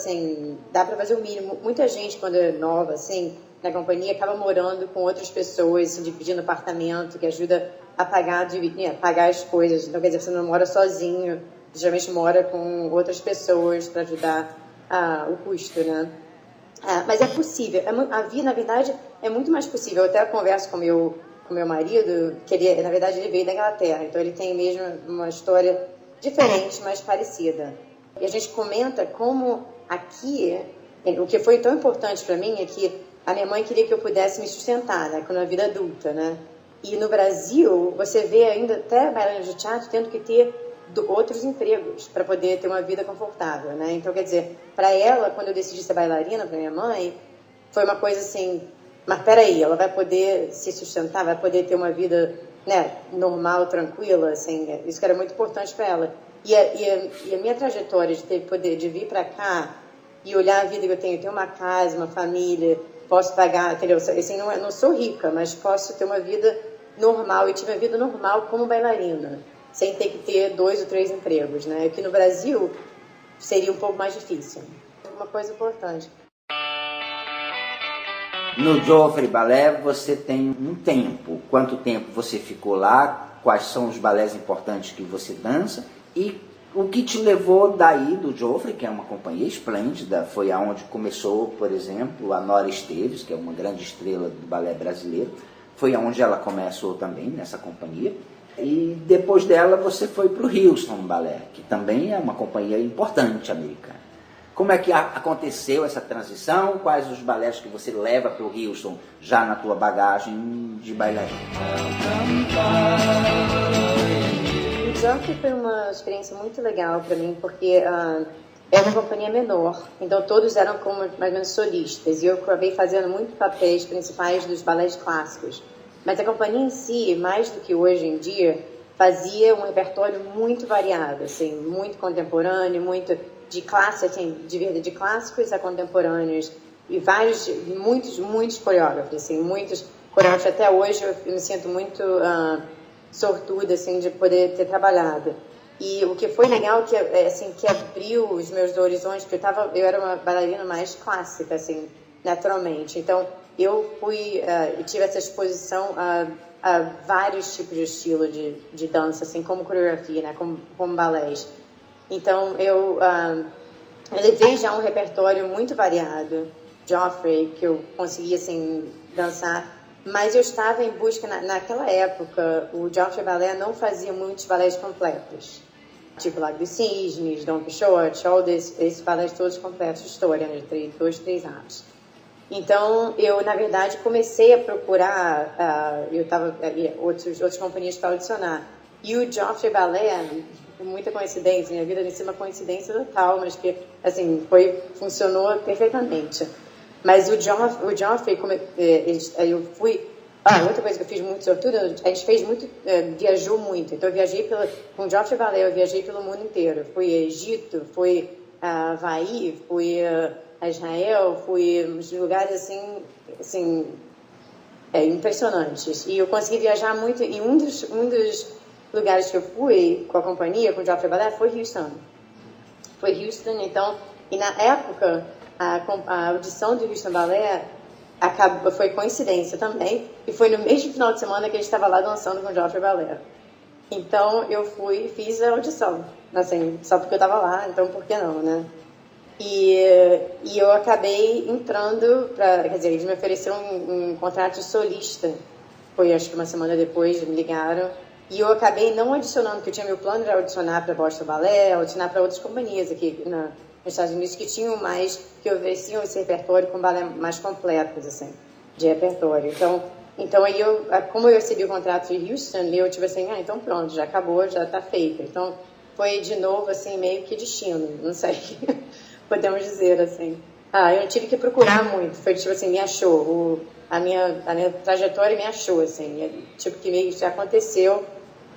fazer o mínimo. Muita gente, quando é nova, assim, na companhia, acaba morando com outras pessoas, assim, dividindo apartamento, que ajuda a pagar as coisas. Então, quer dizer, você não mora sozinho, geralmente mora com outras pessoas para ajudar o custo, né? Mas é possível. A vida, na verdade, é muito mais possível. Eu até converso com com meu marido, que ele, na verdade, ele veio da Inglaterra, então ele tem mesmo uma história diferente, mas parecida. E a gente comenta como aqui, o que foi tão importante para mim é que a minha mãe queria que eu pudesse me sustentar, né, na vida adulta, né? E no Brasil, você vê ainda até bailarinas de teatro tendo que ter outros empregos para poder ter uma vida confortável, né? Então, quer dizer, para ela, quando eu decidi ser bailarina, para minha mãe, foi uma coisa assim, mas peraí, ela vai poder se sustentar, vai poder ter uma vida, né, normal, tranquila, assim, isso que era muito importante para ela. E a minha trajetória de vir para cá e olhar a vida que eu tenho uma casa, uma família, posso pagar, entendeu? Assim, não sou rica, mas posso ter uma vida normal, e tive uma vida normal como bailarina, sem ter que ter 2 ou 3 empregos, né? Aqui no Brasil seria um pouco mais difícil. Uma coisa importante. No Joffrey Ballet você tem um tempo. Quanto tempo você ficou lá? Quais são os balés importantes que você dança? E o que te levou daí do Joffrey, que é uma companhia esplêndida, foi aonde começou, por exemplo, a Nora Esteves, que é uma grande estrela do balé brasileiro. Foi aonde ela começou também, nessa companhia. E depois dela você foi para o Houston Ballet, que também é uma companhia importante americana. Como é que aconteceu essa transição? Quais os balés que você leva para o Houston já na tua bagagem de bailarina? O Joffrey foi uma experiência muito legal para mim, porque era uma companhia menor, então todos eram como mais ou menos solistas, e eu acabei fazendo muitos papéis principais dos balés clássicos. Mas a companhia em si, mais do que hoje em dia, fazia um repertório muito variado, assim, muito contemporâneo, muito de classe, assim, de clássicos a contemporâneos, e muitos coreógrafos, assim, muitos coreógrafos. Até hoje eu me sinto muito sortuda, assim, de poder ter trabalhado. E o que foi legal, que abriu os meus horizontes, porque eu era uma bailarina mais clássica, assim, naturalmente. Então, eu tive essa exposição a vários tipos de estilo de dança, assim, como coreografia, né, como balés. Então, eu levei já um repertório muito variado, Joffrey, que eu conseguia, assim, dançar. Mas eu estava em busca, naquela época, o Joffrey Ballet não fazia muitos balés completos. Tipo Lago dos Cisnes, Don Quixote, esses balés todos completos de história, né, de 2, 3 atos. Então, eu, na verdade, comecei a procurar, outras companhias para audicionar. E o Joffrey Ballet, muita coincidência, minha vida tem sido uma coincidência total, mas que, assim, funcionou perfeitamente. Mas o Joffrey, eu fui... outra coisa que eu fiz muito sortuda, a gente fez muito, viajou muito. Então, eu viajei com o Joffrey Ballet, eu viajei pelo mundo inteiro. Fui a Egito, fui a Havaí, fui a Israel, fui em lugares, assim impressionantes. E eu consegui viajar muito, e um dos lugares que eu fui com a companhia, com o Joffrey Ballet, foi Houston. Então, e na época, a audição do Houston Ballet foi coincidência também, e foi no mesmo final de semana que a gente estava lá dançando com o Joffrey Ballet. Então, eu fui e fiz a audição, assim, só porque eu estava lá, então por que não, né? E eu acabei entrando quer dizer, eles me ofereceram um contrato de solista. Foi, acho que uma semana depois, me ligaram. E eu acabei não audicionando, porque eu tinha meu plano de audicionar para Boston Ballet, audicionar para outras companhias aqui nos Estados Unidos que que ofereciam esse repertório com balé mais completos, assim, de repertório. Então aí como eu recebi o contrato de Houston, eu tive assim, então pronto, já acabou, já está feito. Então foi de novo, assim, meio que destino, não sei. Podemos dizer, assim. Eu não tive que procurar muito, foi tipo assim, me achou, a minha trajetória me achou, assim, tipo que meio que já aconteceu,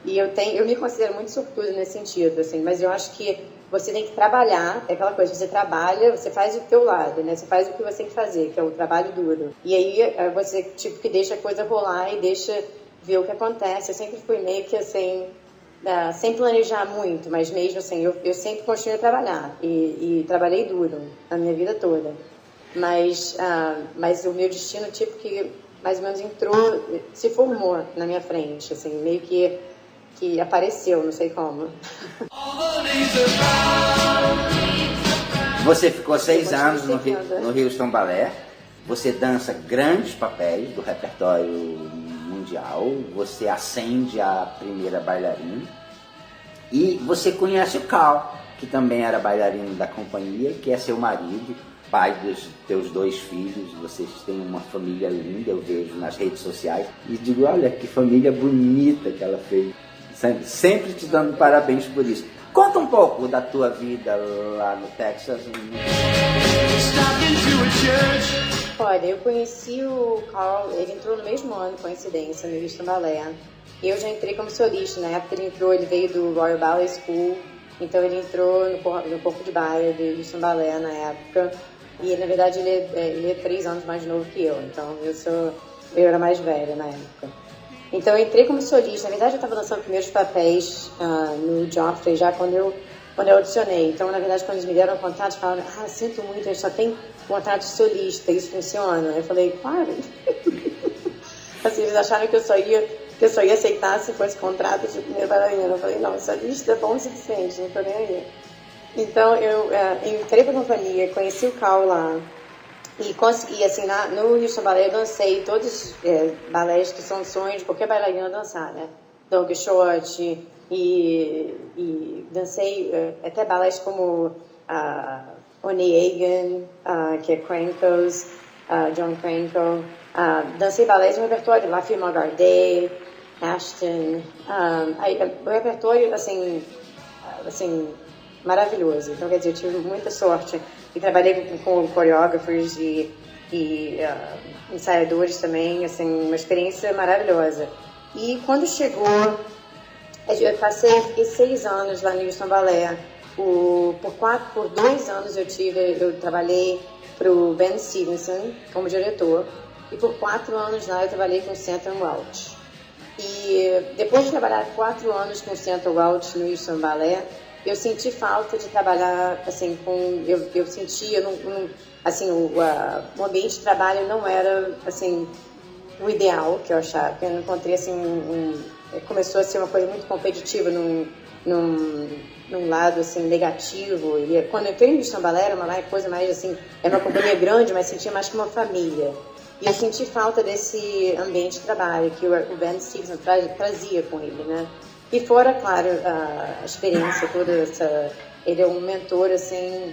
e eu me considero muito sortuda nesse sentido, assim, mas eu acho que você tem que trabalhar, é aquela coisa, você trabalha, você faz o teu lado, né, você faz o que você tem que fazer, que é o trabalho duro, e aí você, tipo, que deixa a coisa rolar e deixa ver o que acontece. Eu sempre fui meio que, assim, sem planejar muito, mas mesmo assim, eu sempre continuei a trabalhar, e trabalhei duro a minha vida toda, mas o meu destino, tipo, que mais ou menos se formou na minha frente, assim, meio que apareceu, não sei como. Você ficou 6 anos no Houston Ballet, você dança grandes papéis do repertório mundial mundial, você ascende a primeira bailarina e você conhece o Carl, que também era bailarino da companhia, que é seu marido, pai dos teus 2 filhos. Vocês têm uma família linda, eu vejo nas redes sociais e digo, olha que família bonita que ela fez. Sempre te dando parabéns por isso. Conta um pouco da tua vida lá no Texas. Olha, eu conheci o Carl, ele entrou no mesmo ano, coincidência, no Houston Ballet. Eu já entrei como solista, na época ele veio do Royal Ballet School, então ele entrou no corpo de baile do Houston Ballet na época. E na verdade ele é 3 anos mais novo que eu, então eu era mais velha na época. Então eu entrei como solista, na verdade eu estava lançando primeiros papéis no Joffrey já quando eu audicionei. Então na verdade quando eles me deram o contrato, falaram, sinto muito, a gente só tem contrato de solista, isso funciona? Eu falei, claro. Assim, eles acharam que eu só ia aceitar se fosse contrato de primeira bailarina. Eu falei, não, solista é bom o suficiente, não tô nem aí. Então eu entrei pra companhia, conheci o Carl lá e consegui, assim, no Houston Ballet eu dancei todos os balés que são sonhos de qualquer bailarina dançar, né? Don Quixote e dancei até balés como Onegin, que é Krankos, John Cranko. Dancei balés no repertório, La Fille Margardet, Ashton. O repertório, assim, maravilhoso. Então, quer dizer, eu tive muita sorte e trabalhei com coreógrafos e ensaiadores também, assim, uma experiência maravilhosa. E quando chegou, eu fiquei 6 anos lá no Houston Ballet. Por 2 anos eu trabalhei para o Ben Stevenson como diretor e por 4 anos lá eu trabalhei com o Central Welch. E depois de trabalhar 4 anos com o Central Welch no Houston Ballet, eu senti falta de trabalhar assim eu sentia assim o ambiente de trabalho não era assim o ideal que eu achava, que eu não encontrei assim começou a ser uma coisa muito competitiva num lado assim negativo. E quando eu entrei no Houston Ballet era uma coisa mais assim, era uma companhia grande, mas sentia mais como uma família. E eu senti falta desse ambiente de trabalho que o Ben Stevenson trazia com ele, né? E fora, claro, a experiência toda essa... Ele é um mentor, assim,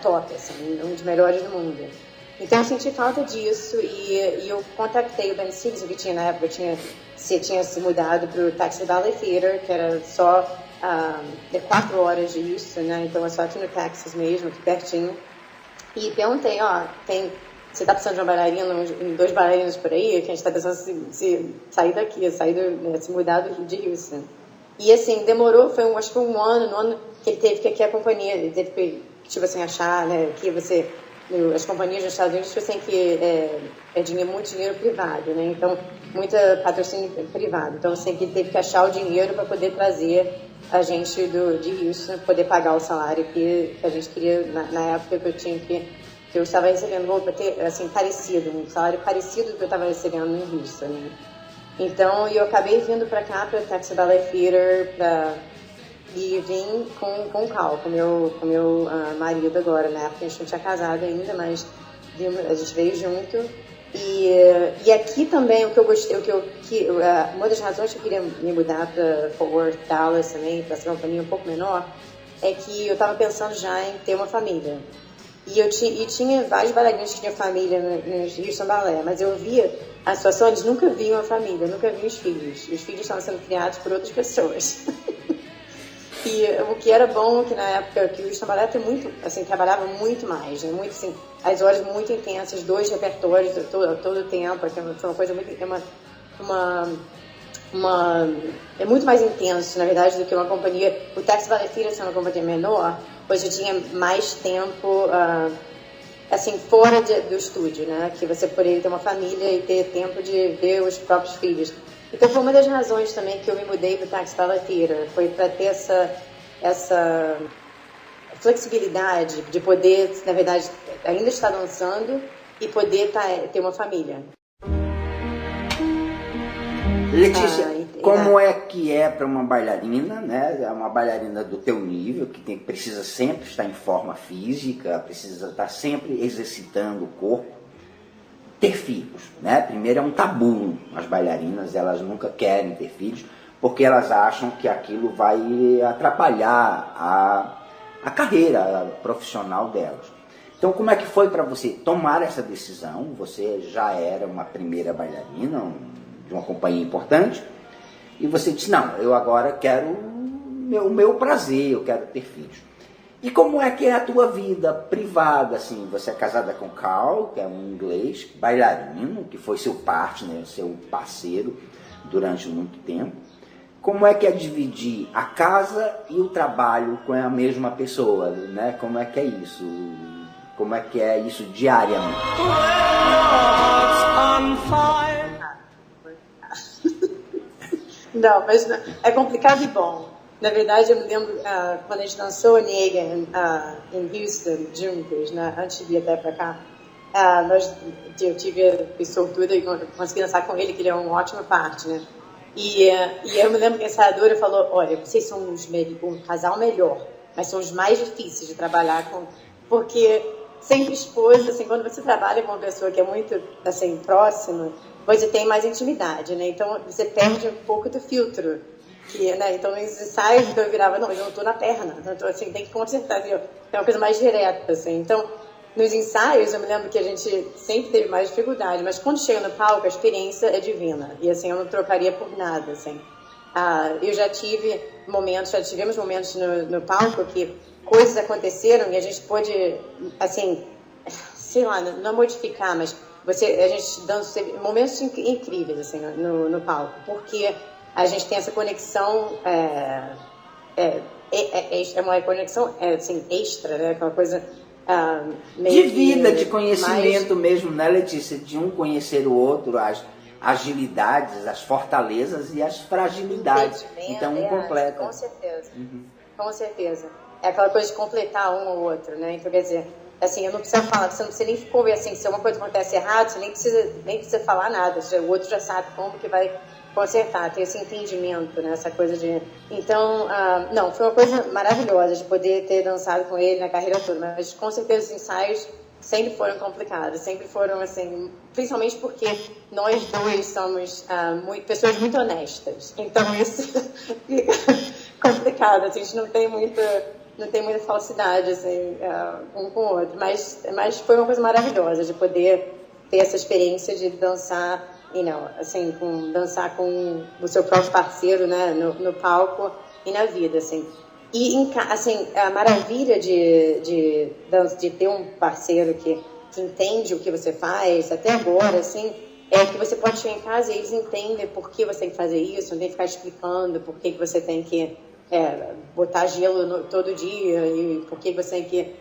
top, assim, um dos melhores do mundo. Então eu senti falta disso e eu contactei o Ben Stevenson, que tinha na época, tinha se mudado para o Texas Ballet Theater, que era só 4 horas de isso, né? Então é só aqui no Texas mesmo, aqui pertinho. E perguntei, você está precisando de uma bailarina, 2 bailarinos por aí, que a gente está pensando se sair daqui, se mudar de Houston. E assim, demorou, acho que no ano que ele teve que aqui a companhia, ele teve que, tipo assim, achar, né, que as companhias dos Estados Unidos, assim, que muito dinheiro privado, né, então, muita patrocínio privado. Então, assim, que ele teve que achar o dinheiro para poder trazer a gente de Houston, poder pagar o salário que a gente queria, na época que eu estava recebendo, para ter, assim, um salário parecido do que eu estava recebendo em Houston, né? Então, eu acabei vindo para cá, para o Texas Ballet Theater, e vim com o Carl, com meu marido agora, na época a gente não tinha casado ainda, mas a gente veio junto. E aqui também, o que eu gostei, uma das razões que eu queria me mudar para Fort Worth, Dallas também, para essa companhia um pouco menor, é que eu estava pensando já em ter uma família. E tinha vários bailarinos que tinham família no Houston Ballet, mas eu via a situação, eles nunca viam a família, nunca viam os filhos. Os filhos estavam sendo criados por outras pessoas. E o que era bom, que na época que o Houston Ballet trabalhava muito mais, né? Muito, assim, as horas muito intensas, 2 repertórios todo o tempo, que foi uma coisa muito... é muito mais intenso, na verdade, do que uma companhia... O Texas Ballet Theater, sendo uma companhia menor, pois eu tinha mais tempo, assim, fora do estúdio, né? Que você poderia ter uma família e ter tempo de ver os próprios filhos. Então foi uma das razões também que eu me mudei para o Texas Ballet Theater, foi para ter essa flexibilidade de poder, na verdade, ainda estar dançando e poder ter uma família. Letícia, como é que é para uma bailarina, né? É uma bailarina do teu nível, que precisa sempre estar em forma física, precisa estar sempre exercitando o corpo, ter filhos, né? Primeiro é um tabu, as bailarinas elas nunca querem ter filhos porque elas acham que aquilo vai atrapalhar a carreira profissional delas. Então como é que foi para você tomar essa decisão? Você já era uma primeira bailarina de uma companhia importante e você disse, não, eu agora quero o meu prazer, eu quero ter filhos. E como é que é a tua vida privada, assim? Você é casada com Carl, que é um inglês, bailarino, que foi seu partner, seu parceiro durante muito tempo. Como é que é dividir a casa e o trabalho com a mesma pessoa, né? Como é que é isso? Como é que é isso diariamente? Não, mas é complicado e bom. Na verdade, eu me lembro quando a gente dançou Onega em Houston, juntos, né, antes de vir até para cá, eu fui sortuda e consegui dançar com ele, que ele é um ótimo partner. E eu me lembro que a ensaiadora falou, olha, vocês são um casal melhor, mas são os mais difíceis de trabalhar com, porque sempre esposa, assim, quando você trabalha com uma pessoa que é muito, assim, próxima, você tem mais intimidade, né? Então, você perde um pouco do filtro. Né? Então, nos ensaios, eu virava, não, mas eu não estou na perna, então, assim, tem que consertar, viu? É uma coisa mais direta, assim. Então, nos ensaios, eu me lembro que a gente sempre teve mais dificuldade, mas quando chega no palco, a experiência é divina, e assim, eu não trocaria por nada, assim. Eu já tivemos momentos no palco que coisas aconteceram e a gente pôde, assim, sei lá, não modificar, mas a gente dança momentos incríveis, assim, no palco, porque a gente tem essa conexão, é uma conexão assim, extra, né? Aquela coisa meio de vida, de conhecimento mesmo, né, Letícia? De um conhecer o outro, as agilidades, as fortalezas e as fragilidades. Então, um completa. Com certeza. Com certeza. É aquela coisa de completar um ao outro, né? Então, quer dizer, assim, eu não preciso falar, você não precisa nem conversar, assim, se uma coisa acontece errado, você nem precisa falar nada, o outro já sabe como que vai consertar, ter esse entendimento, né? Essa coisa de... Então, não, foi uma coisa maravilhosa de poder ter dançado com ele na carreira toda, mas com certeza os ensaios sempre foram complicados, sempre foram, assim, principalmente porque nós dois somos pessoas muito honestas, então isso fica complicado, a gente não tem muita falsidade, assim, um com o outro, mas foi uma coisa maravilhosa de poder ter essa experiência de dançar, assim, dançar com o seu próprio parceiro, né, no palco e na vida, assim. E, assim, a maravilha de ter um parceiro que entende o que você faz, até agora, assim, é que você pode chegar em casa e eles entendem por que você tem que fazer isso, não tem que ficar explicando por que você tem que botar gelo todo dia e por que você tem que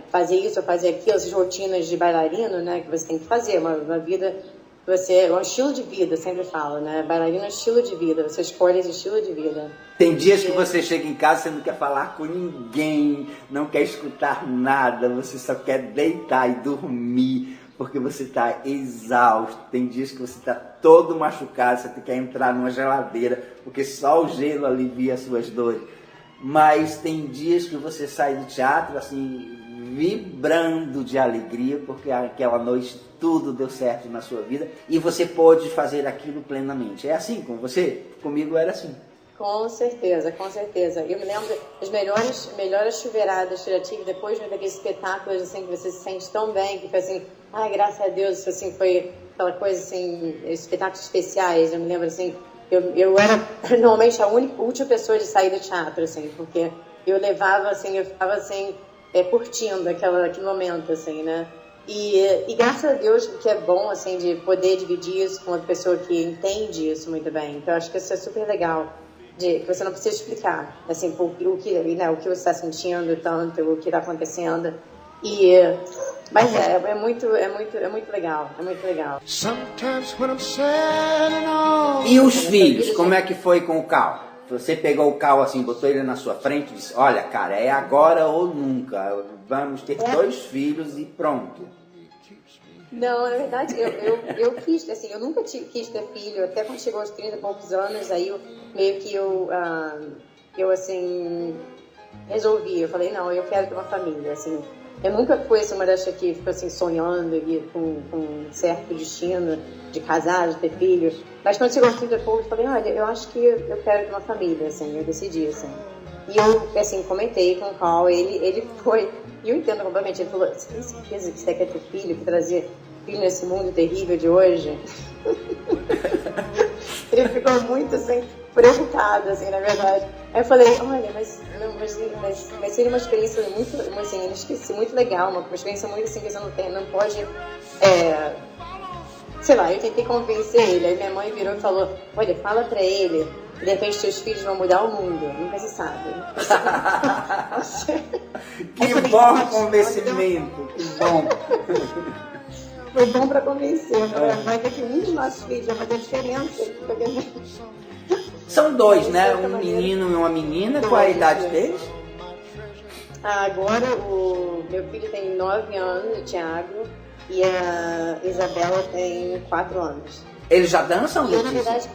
fazer isso ou fazer aquilo, essas rotinas de bailarino, né, que você tem que fazer, uma vida... é um estilo de vida, sempre falo, né? Bailarina é um estilo de vida, você escolhe esse estilo de vida. Tem dias que você chega em casa, você não quer falar com ninguém, não quer escutar nada, você só quer deitar e dormir, porque você está exausto. Tem dias que você está todo machucado, você quer entrar numa geladeira, porque só o gelo alivia as suas dores. Mas tem dias que você sai do teatro, assim, vibrando de alegria, porque aquela noite tudo deu certo na sua vida e você pôde fazer aquilo plenamente. É assim com você? Comigo era assim. Com certeza, com certeza. Eu me lembro das melhores chuveiradas que eu já tive depois daqueles espetáculos, assim, que você se sente tão bem, que foi assim, graças a Deus, assim, foi aquela coisa, assim, espetáculos especiais. Eu me lembro, assim, eu era normalmente a última pessoa de sair do teatro, assim, porque eu ficava, assim, curtindo aquele momento, assim, né? E graças a Deus que é bom, assim, de poder dividir isso com uma pessoa que entende isso muito bem. Então, eu acho que isso é super legal, que você não precisa explicar, assim, o que você está sentindo tanto, o que está acontecendo. Mas é muito legal, é muito legal. E os filhos, como é que foi com o Carl? Você pegou o Carl assim, botou ele na sua frente e disse, olha, cara, é agora ou nunca, vamos ter 2 filhos e pronto. Não, na verdade, eu quis, assim, eu nunca quis ter filho, até quando chegou aos 30 e poucos anos, aí eu assim, resolvi, eu falei, não, eu quero ter uma família, assim, Eu nunca fui assim, uma dessas que ficou assim, sonhando e com um certo destino de casar, de ter filho. Mas quando chegou assim depois, eu falei, olha, eu acho que eu quero ter uma família, assim, eu decidi, assim. E eu, assim, comentei com o Carl, ele foi, e eu entendo completamente, ele falou, você tem certeza que você quer ter filho, que trazer filho nesse mundo terrível de hoje? Ele ficou muito, assim, preocupado, assim, na verdade. Aí eu falei, olha, mas seria uma experiência muito, assim, inesquecível, muito legal, uma experiência muito, assim, que você não pode, sei lá, eu tentei convencer ele, aí minha mãe virou e falou, olha, fala pra ele, de repente seus filhos vão mudar o mundo, nunca se sabe. Que bom convencimento, que bom. Foi bom pra convencer, vai ter que um dos nossos filhos vai fazer diferença. São dois, né? Um menino e uma menina. Qual a idade deles? Agora o meu filho tem 9 anos, o Thiago, e a Isabela tem 4 anos. Eles já dançam, Letícia? Na verdade,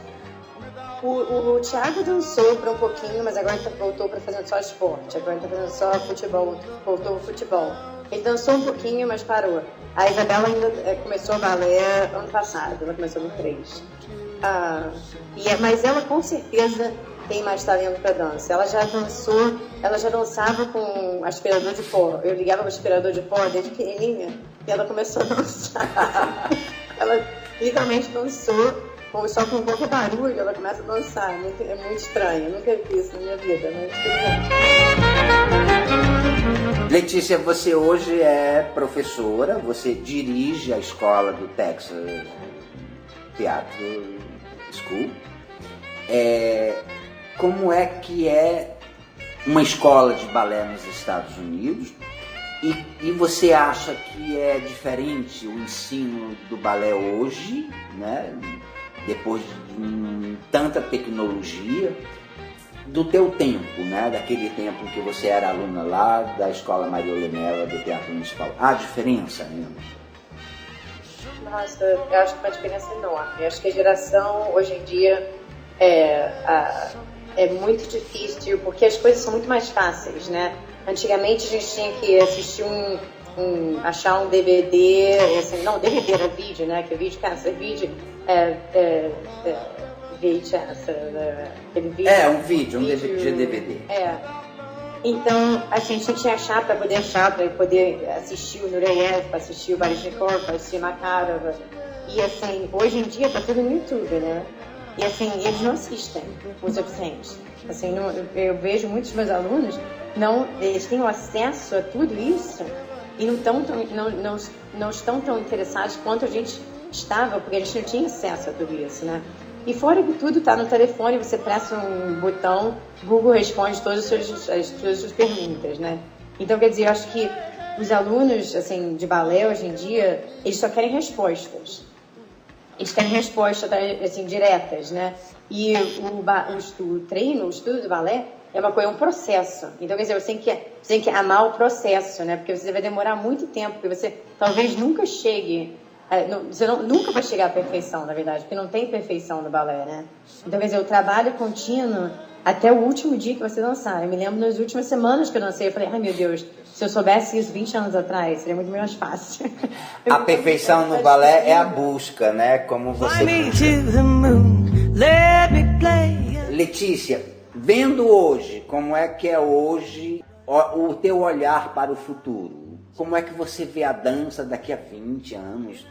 o Thiago dançou por um pouquinho, mas agora voltou para fazer só esporte. Agora está fazendo só futebol, voltou ao futebol. Ele dançou um pouquinho, mas parou. A Isabela ainda começou balé ano passado, ela começou no 3. Mas ela com certeza tem mais talento para dança. Ela já dançava com aspirador de pó. Eu ligava o aspirador de pó desde pequenininha e ela começou a dançar. Ela literalmente dançou, só com um pouco de barulho, ela começa a dançar. É muito estranho, eu nunca vi isso na minha vida, mas tudo bem. Letícia, você hoje é professora, você dirige a escola do Texas Theatre School. Como é que é uma escola de balé nos Estados Unidos? E você acha que é diferente o ensino do balé hoje, né? Depois de tanta tecnologia, do teu tempo, né? Daquele tempo que você era aluna lá da Escola Maria Olenella do Teatro Municipal? Há diferença mesmo? Nossa, eu acho que uma diferença enorme. Eu acho que a geração hoje em dia é muito difícil, porque as coisas são muito mais fáceis, né? Antigamente a gente tinha que assistir achar um DVD, assim, não, DVD era vídeo, né? Que vídeo, cara, vídeo aquele vídeo. Um vídeo, um DVD. Então, a gente tinha que achar para poder assistir o Nureyev, para assistir o Baryshnikov, para assistir Makarov. E assim, hoje em dia tá tudo no YouTube, né? E assim, eles não assistem o suficiente. Assim, eu vejo muitos meus alunos, eles têm acesso a tudo isso e não estão tão interessados quanto a gente estava, porque a gente não tinha acesso a tudo isso, né? E fora que tudo está no telefone, você pressa um botão, Google responde todas as suas perguntas, né? Então, quer dizer, eu acho que os alunos, assim, de balé hoje em dia, eles só querem respostas. Eles querem respostas, assim, diretas, né? E o treino, o estudo de balé é um processo. Então, quer dizer, você tem que amar o processo, né? Porque você vai demorar muito tempo, porque você talvez nunca chegue... Você nunca vai chegar à perfeição, na verdade, porque não tem perfeição no balé, né? Então, quer dizer, o trabalho contínuo até o último dia que você dançar. Eu me lembro nas últimas semanas que eu dancei, eu falei, ai meu Deus, se eu soubesse isso 20 anos atrás, seria muito mais fácil. A perfeição no balé é a busca, né? Como você... Letícia, vendo hoje, como é que é hoje o teu olhar para o futuro? Como é que você vê a dança daqui a 20 anos?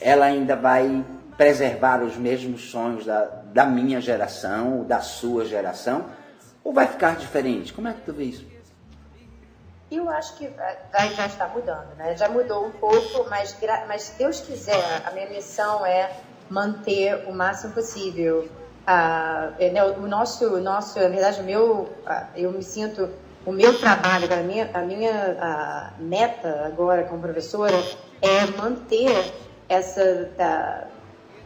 Ela ainda vai preservar os mesmos sonhos da minha geração, da sua geração? Ou vai ficar diferente? Como é que tu vê isso? Eu acho que já está mudando, né? Já mudou um pouco, mas se Deus quiser, a minha missão é manter o máximo possível. Na verdade, eu me sinto... O meu trabalho, a minha meta agora como professora é manter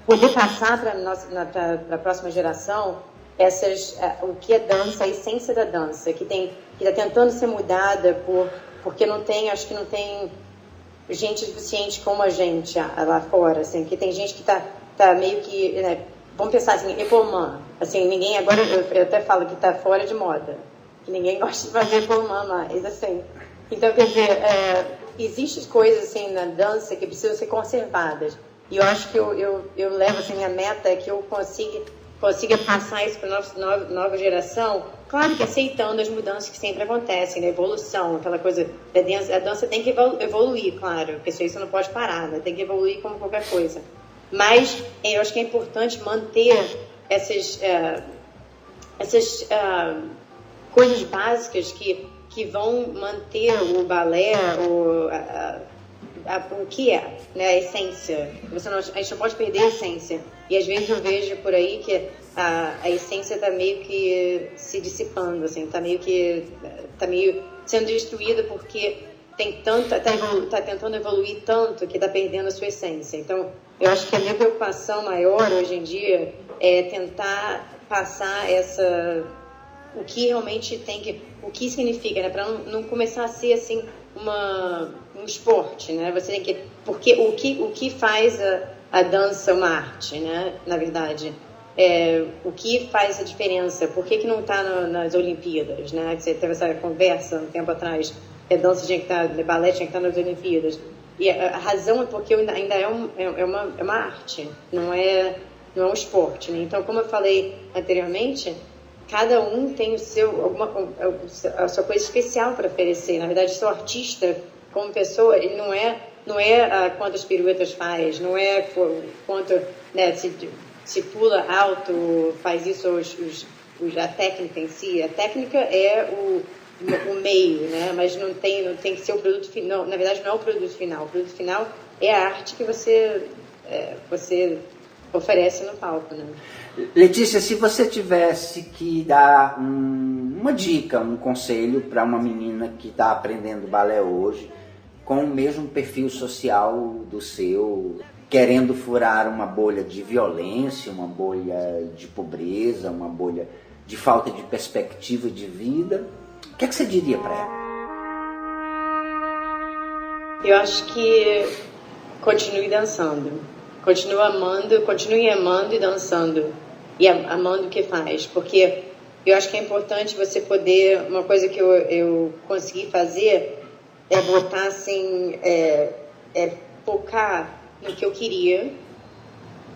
poder passar para a próxima geração o que é dança, a essência da dança, que está tentando ser mudada porque acho que não tem gente suficiente como a gente lá fora, assim, que tem gente que está meio que, né, vamos pensar assim, épaulement, assim, ninguém agora, eu até falo que está fora de moda. Que ninguém gosta de fazer pulmão mais, assim. Então, quer dizer, existem coisas assim na dança que precisam ser conservadas. E eu acho que eu levo assim, minha meta é que eu consiga passar isso para a nova geração, claro que aceitando as mudanças que sempre acontecem, a evolução, aquela coisa da dança. A dança tem que evoluir, claro, porque isso não pode parar, né? Tem que evoluir como qualquer coisa. Mas eu acho que é importante manter essas coisas básicas que vão manter o balé, o que é, né, a essência. A gente não pode perder a essência. E às vezes eu vejo por aí que a essência está meio que se dissipando, assim, está meio sendo destruída porque está tentando evoluir tanto que está perdendo a sua essência. Então, eu acho que a minha preocupação maior hoje em dia é tentar passar o que realmente o que significa, né, para não começar a ser assim um esporte, né? Você tem porque o que faz a dança uma arte, né? Na verdade, o que faz a diferença? Por que não está nas Olimpíadas, né? Você teve essa conversa um tempo atrás. Dança tinha que estar, balé tinha que estar nas Olimpíadas. E a razão é porque ainda é uma arte, não é um esporte, né? Então, como eu falei anteriormente, cada um tem a sua coisa especial para oferecer. Na verdade, seu artista, como pessoa, ele não é quantas piruetas faz, não é quanto, né, se pula alto, faz isso, a técnica em si. A técnica é o meio, né? Mas não tem que ser o produto final. Na verdade, não é o produto final. O produto final é a arte que você oferece no palco, né? Letícia, se você tivesse que dar uma dica, um conselho para uma menina que está aprendendo balé hoje, com o mesmo perfil social do seu, querendo furar uma bolha de violência, uma bolha de pobreza, uma bolha de falta de perspectiva de vida, o que você diria para ela? Eu acho que continue dançando. Continue amando e dançando. E amando o que faz. Porque eu acho que é importante você poder... Uma coisa que eu consegui fazer é botar assim... focar no que eu queria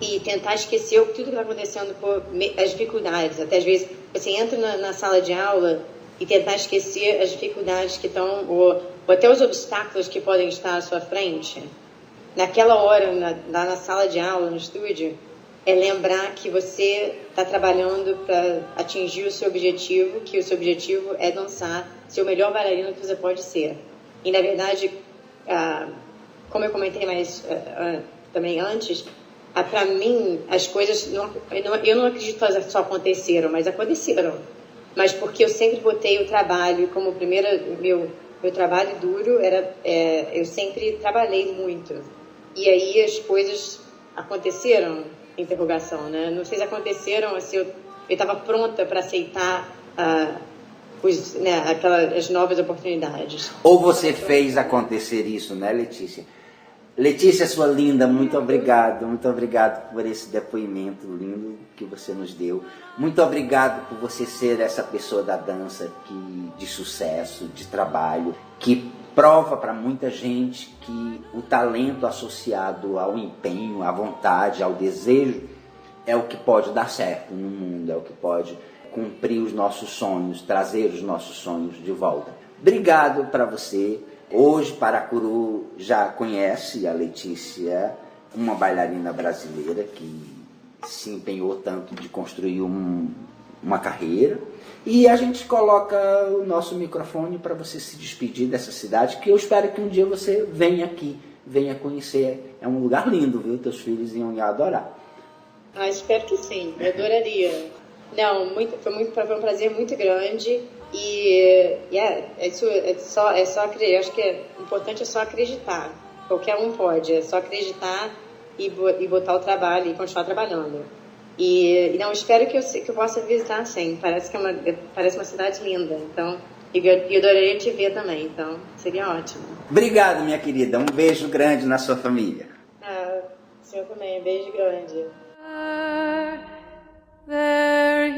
e tentar esquecer tudo que está acontecendo por as dificuldades. Até às vezes você entra na sala de aula e tentar esquecer as dificuldades que estão, ou até os obstáculos que podem estar à sua frente. Naquela hora, lá na sala de aula, no estúdio, é lembrar que você está trabalhando para atingir o seu objetivo, que o seu objetivo é dançar, ser o melhor bailarino que você pode ser. E, na verdade, como eu comentei também antes, para mim, as coisas, eu não acredito que só aconteceram, mas aconteceram. Mas porque eu sempre botei o trabalho como meu trabalho duro, eu sempre trabalhei muito. E aí as coisas aconteceram, interrogação, né? Não sei se aconteceram, assim, eu estava pronta para aceitar as novas oportunidades. Ou você fez acontecer isso, né, Letícia? Letícia, sua linda, muito obrigado por esse depoimento lindo que você nos deu. Muito obrigado por você ser essa pessoa da dança de sucesso, de trabalho, que prova para muita gente que o talento associado ao empenho, à vontade, ao desejo, é o que pode dar certo no mundo, é o que pode cumprir os nossos sonhos, trazer os nossos sonhos de volta. Obrigado para você. Hoje, Paracuru já conhece a Letícia, uma bailarina brasileira que se empenhou tanto de construir uma carreira. E a gente coloca o nosso microfone para você se despedir dessa cidade, que eu espero que um dia você venha aqui, venha conhecer. É um lugar lindo, viu? Teus filhos iam adorar. Espero que sim, eu adoraria. Não, foi um prazer muito grande. E só acreditar. Acho que o importante é só acreditar. Qualquer um pode, é só acreditar e botar o trabalho e continuar trabalhando. E não, espero que eu possa visitar, sim. Parece uma cidade linda. Então, eu adoraria te ver também. Então, seria ótimo. Obrigado, minha querida. Um beijo grande na sua família. O senhor também. Beijo grande. There